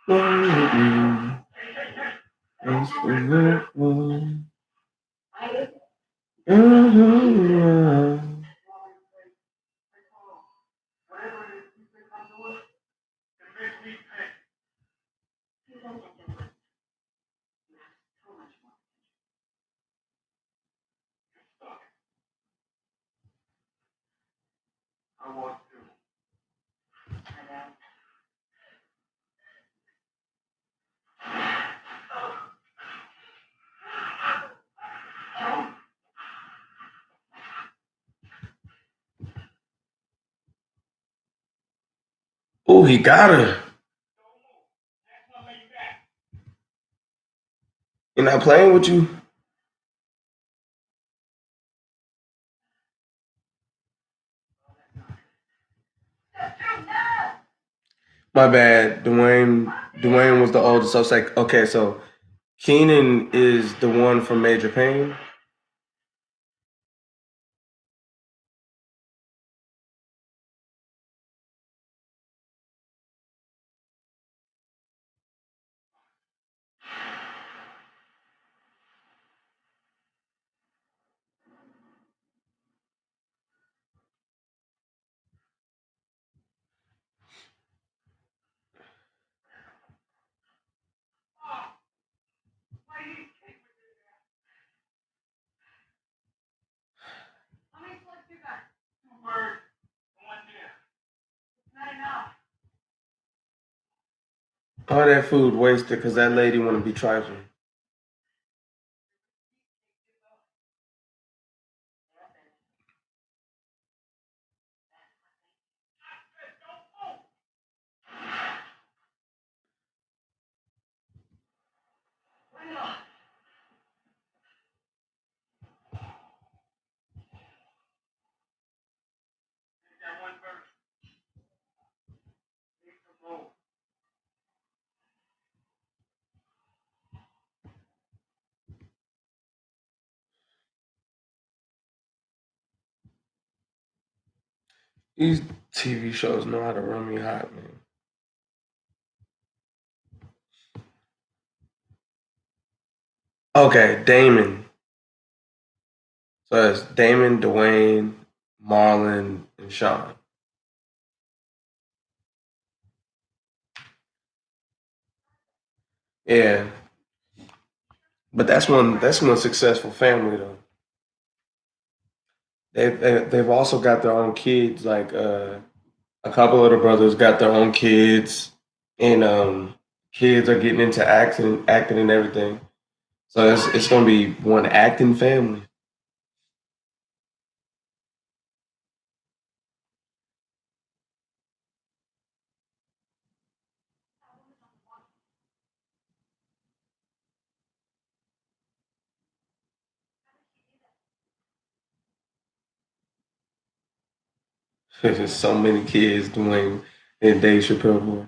Along with me. Let's been your love. Oh, he got her. You're not playing with you? My bad. Dwayne was the oldest. So it's like, okay, so Keenan is the one from Major Payne. All that food wasted because that lady want to be trifling. These TV shows know how to run me hot, man. Okay, Damon. So it's Damon, Dwayne, Marlon, and Sean. Yeah, but that's one successful family though. They've also got their own kids. Like a couple of the brothers got their own kids, and kids are getting into acting and everything. So it's gonna be one acting family. There's so many kids doing their Dave Chappelle voice.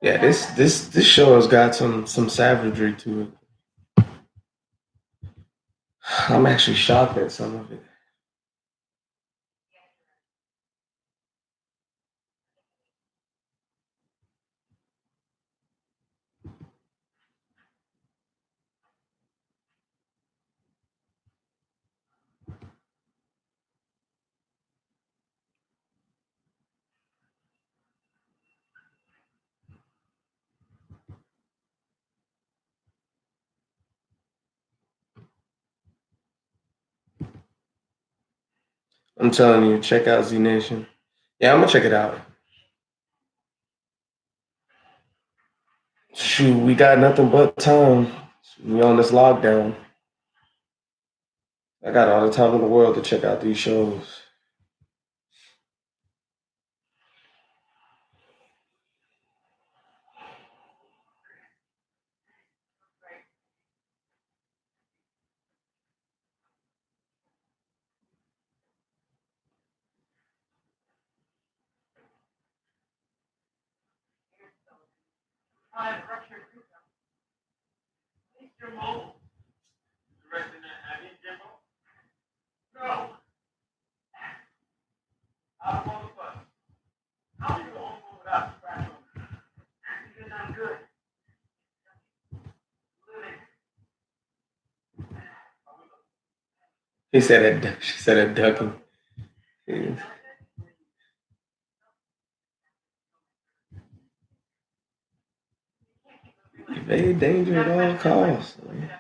Yeah, this show has got some savagery to it. I'm actually shocked at some of it. I'm telling you, check out Z Nation. Yeah, I'm gonna check it out. Shoot, we got nothing but time. We on this lockdown. I got all the time in the world to check out these shows. He said it. She said it ducking. Yeah. Evade danger at all costs. Man.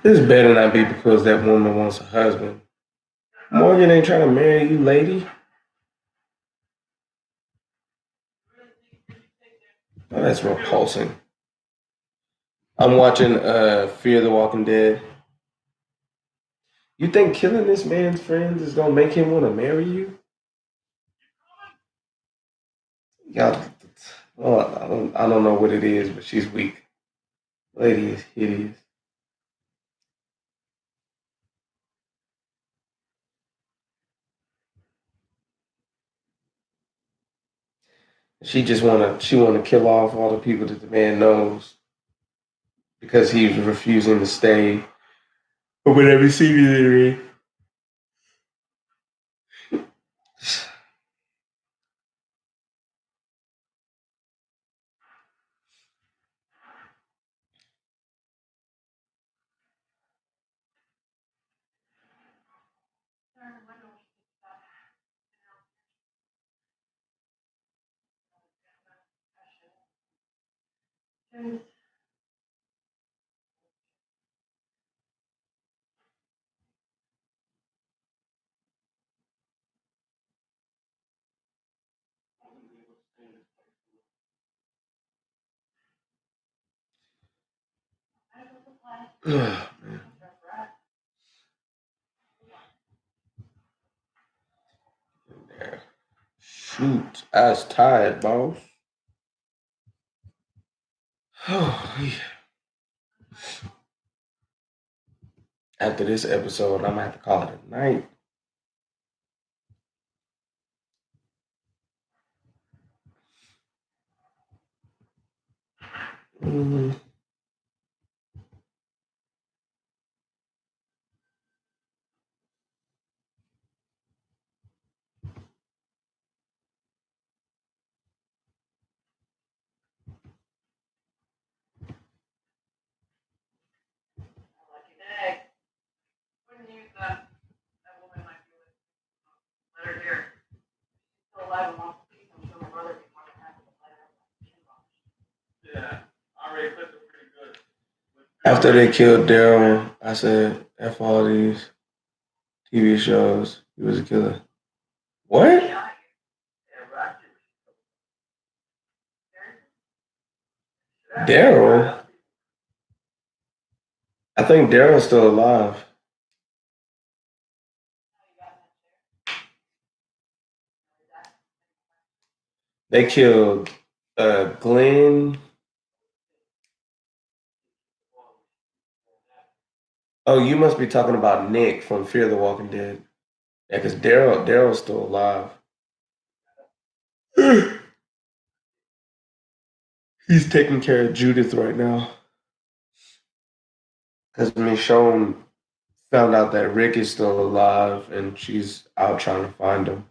This better not be because that woman wants a husband. Morgan ain't trying to marry you, lady. Oh, that's repulsing. I'm watching Fear the Walking Dead. You think killing this man's friends is gonna make him want to marry you? Y'all, well, I don't know what it is, but she's weak. Lady is hideous. She wanna kill off all the people that the man knows because he's refusing to stay or whatever city they're in. Oh, man. Shoot, I was tired, boss. Oh, yeah. After this episode, I'm gonna have to call it a night. Mhm. After they killed Daryl, I said, F all these TV shows. He was a killer. What? Daryl? I think Daryl's still alive. They killed Glenn. Oh, you must be talking about Nick from Fear the Walking Dead. Yeah, because Daryl's still alive. He's taking care of Judith right now. Because Michonne found out that Rick is still alive and she's out trying to find him.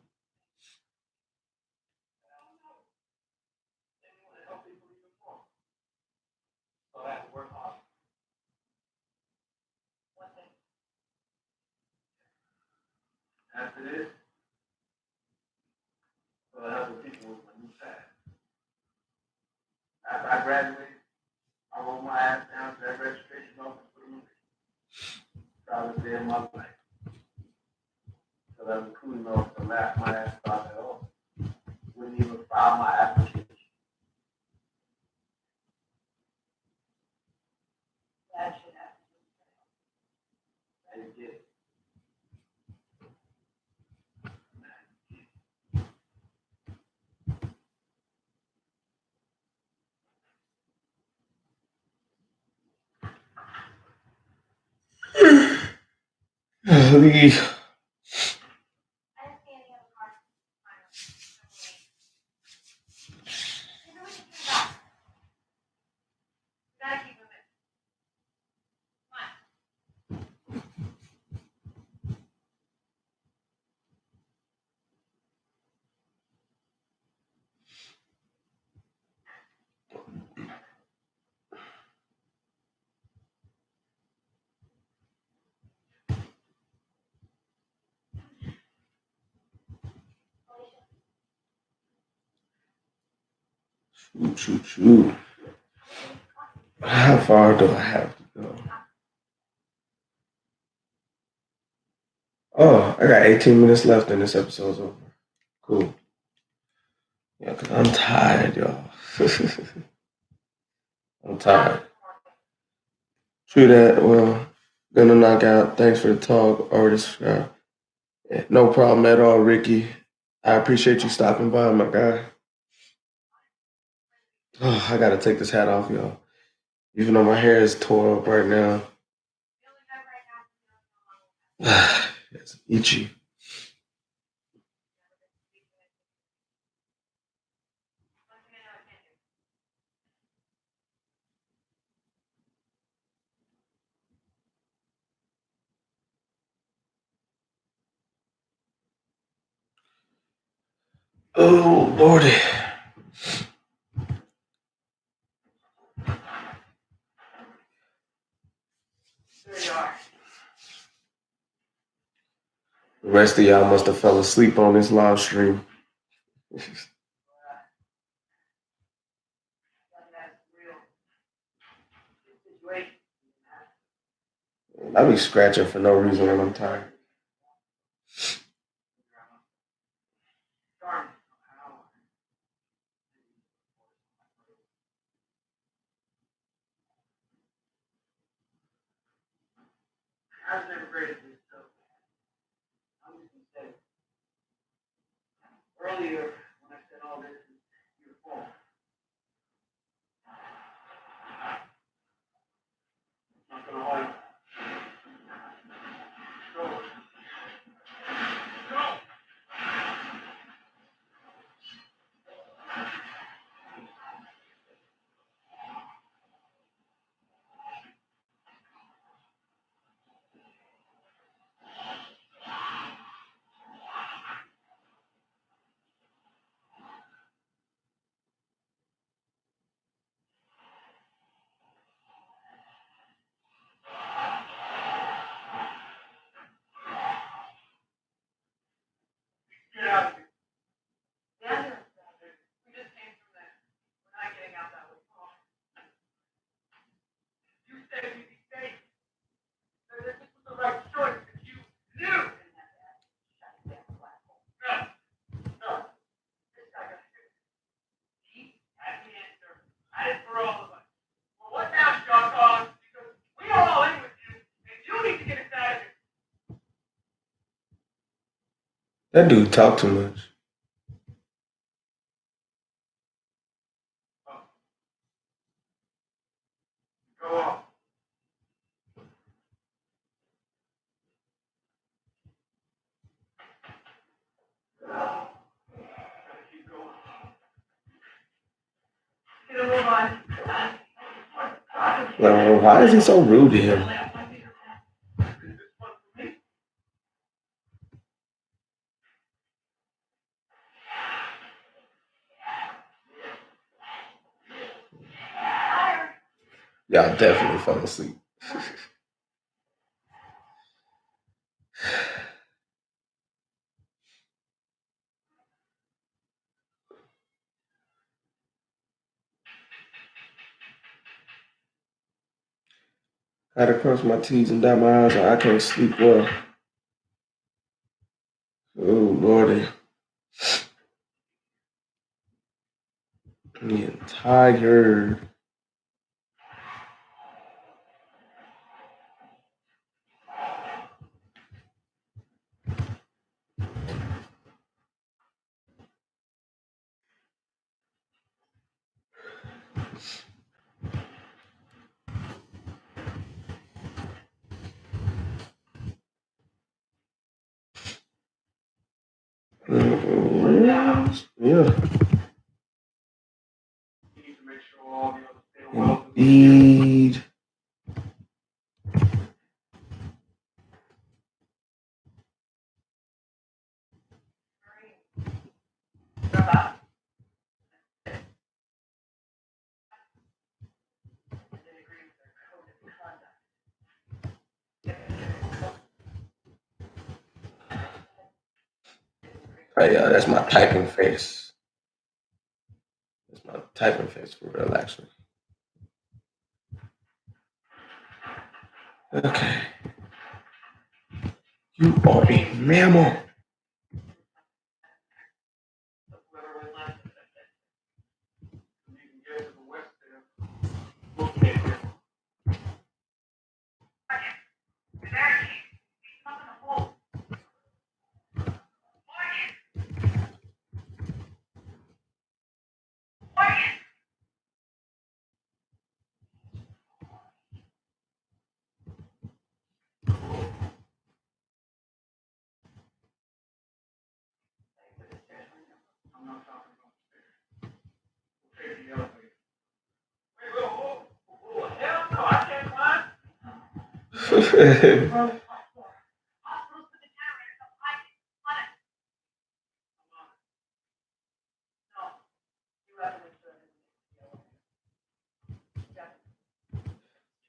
The shoot. How far do I have to go? Oh, I got 18 minutes left and this episode's over. Cool. Yeah, because I'm tired, y'all. I'm tired. True that. Well, gonna knock out. Thanks for the talk. Already subscribed. Yeah, no problem at all, Ricky. I appreciate you stopping by, my guy. Oh, I gotta take this hat off, y'all. Even though my hair is tore up right now. It's itchy. Oh, Lordy. The rest of y'all must have fell asleep on this live stream. I be scratching for no reason when I'm tired. That dude talk too much. Like, why is he so rude to him? Y'all definitely fell asleep. I had to cross my T's and dot my I's or I can't sleep well. Oh, Lordy. I'm getting tired. Yeah. Indeed. Hey, that's my typing face. That's my typing face for real, actually. Okay. You are a mammal.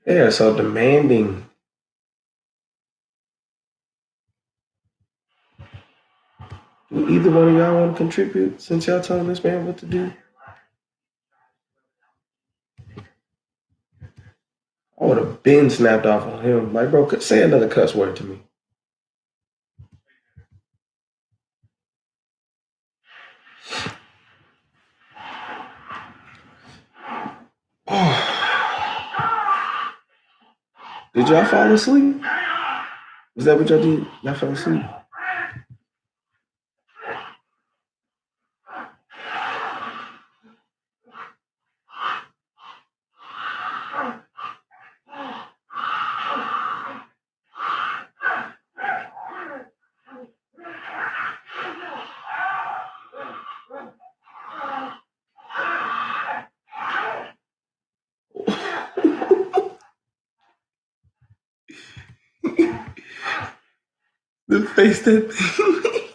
Yeah, so demanding. Do either one of y'all want to contribute since y'all telling this man what to do? I would have been snapped off on him. Like, bro, say another cuss word to me. Did y'all fall asleep? Is that what y'all did? Y'all fell asleep? The face that thing.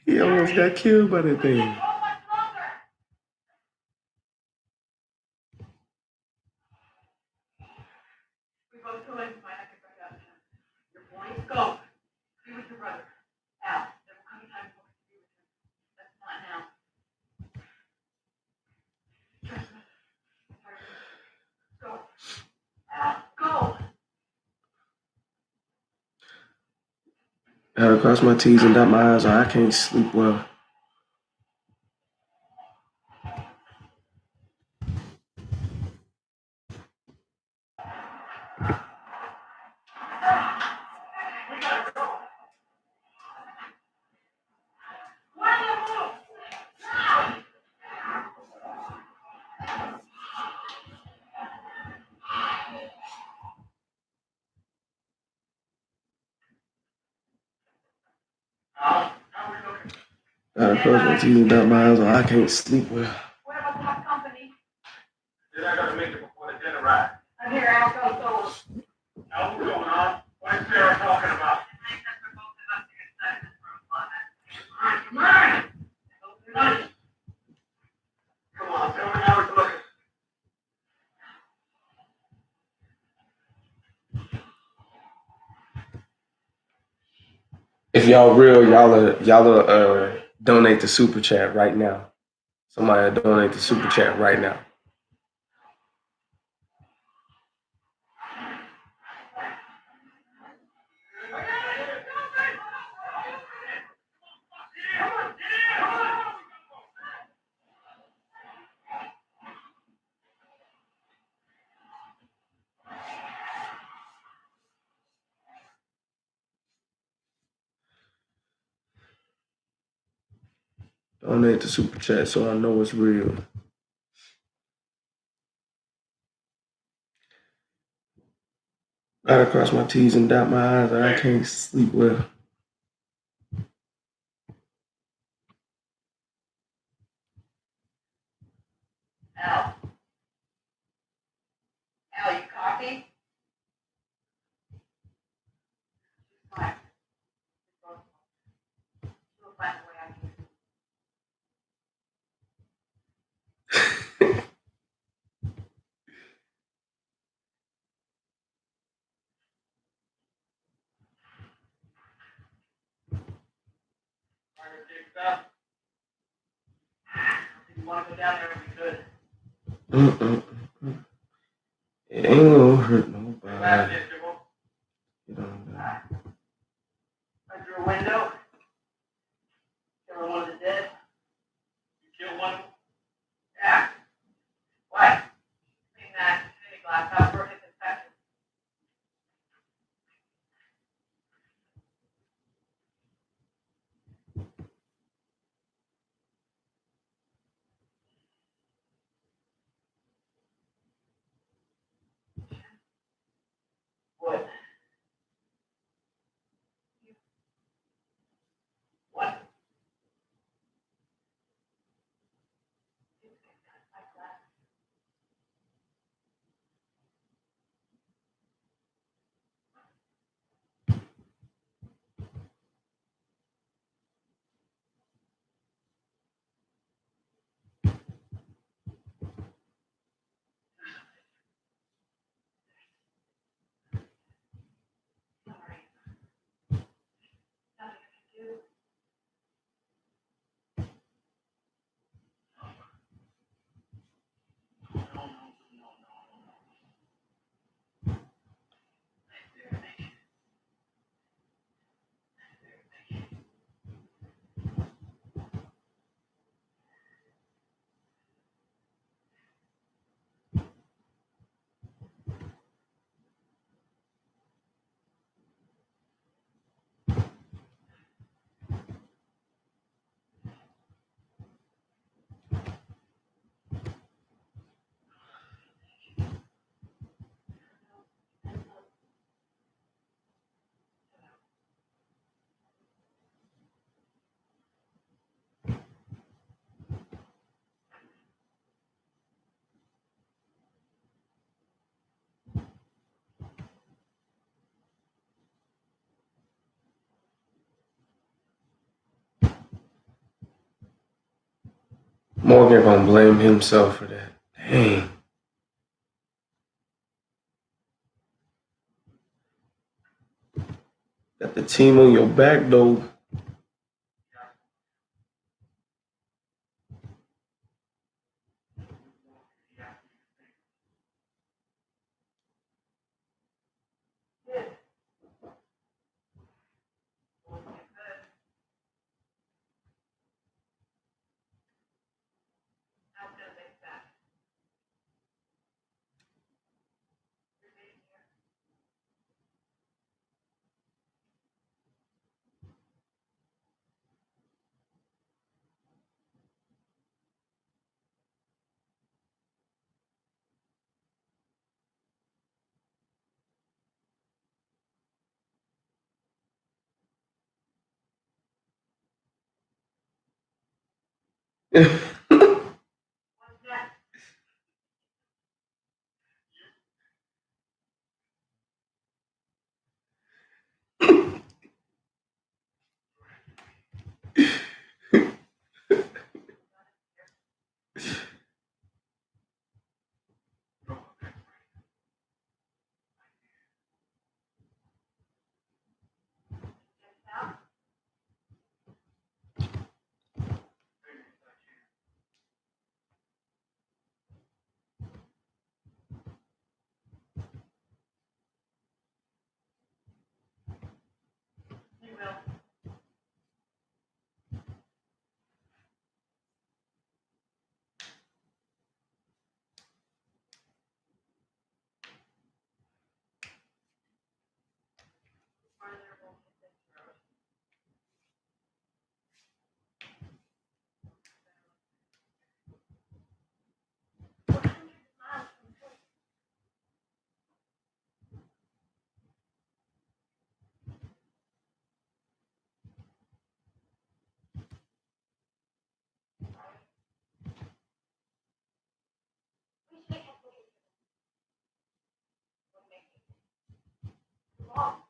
He almost got killed by that thing. I gotta cross my T's and dot my I's or I can't sleep well. I gotta cross my T's and dot my I's or I can't sleep well. Then I gotta make it before the dinner ride. I'm here, Al. Go. Al, what's going on? What is Sarah talking about? Man! Come on, tell me how it's looking. If y'all real, y'all donate the super chat right now. Somebody donate the super chat right now. Donate the super chat so I know it's real. Gotta cross my T's and dot my I's or I can't sleep well. Al, you copy? Fine. We'll find a way out of here. You want to go down there if we could. It ain't gonna hurt nobody. You don't know. Right through a window. Kill one of the dead. You kill one? Yeah. What? Clean that city glass out for disinfection. What? What? Sorry. Nothing I can do. Morgan gonna blame himself for that. Dang. Got the team on your back though. You will. Further will hit this road. We're hundreds of miles from Philly. We should have looked at what makes it wrong.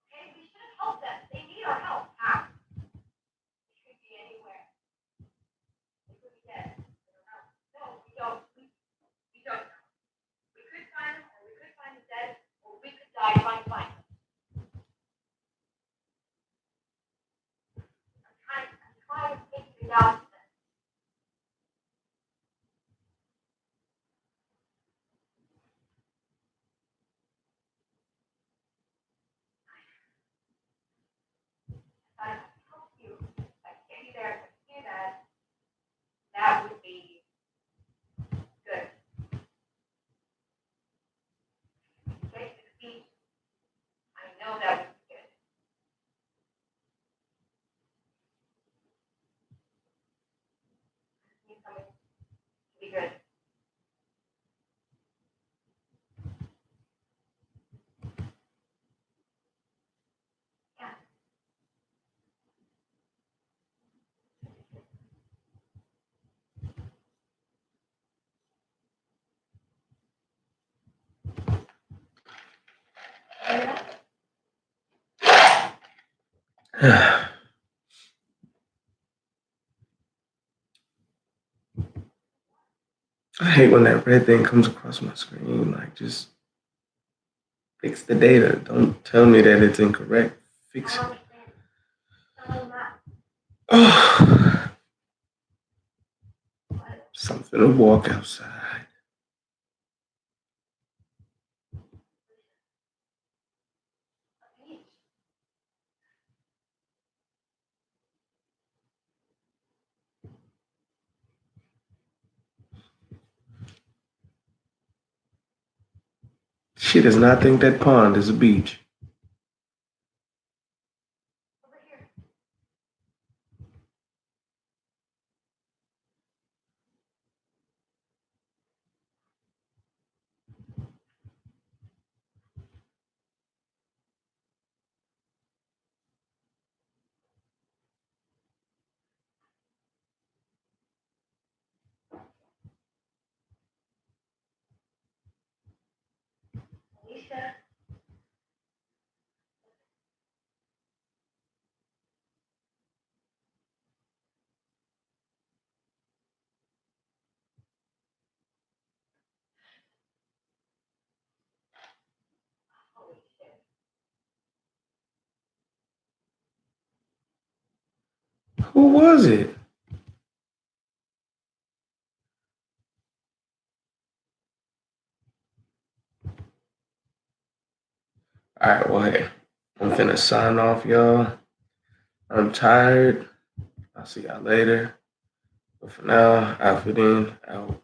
Okay, we should have helped them. They need our help. How? It could be anywhere. They could be dead. I don't know. No, we don't. We don't know. We could find them, or we could find them dead, or we could die trying to find them. I'm trying. coming to be good. Yeah. I hate when that red thing comes across my screen. Like, just fix the data. Don't tell me that it's incorrect. Fix it. Oh, something to walk outside. She does not think that pond is a beach. Over here. Alicia. Holy shit. Who was it? All right, well, hey, I'm finna sign off, y'all. I'm tired. I'll see y'all later. But for now, Outfit in, out.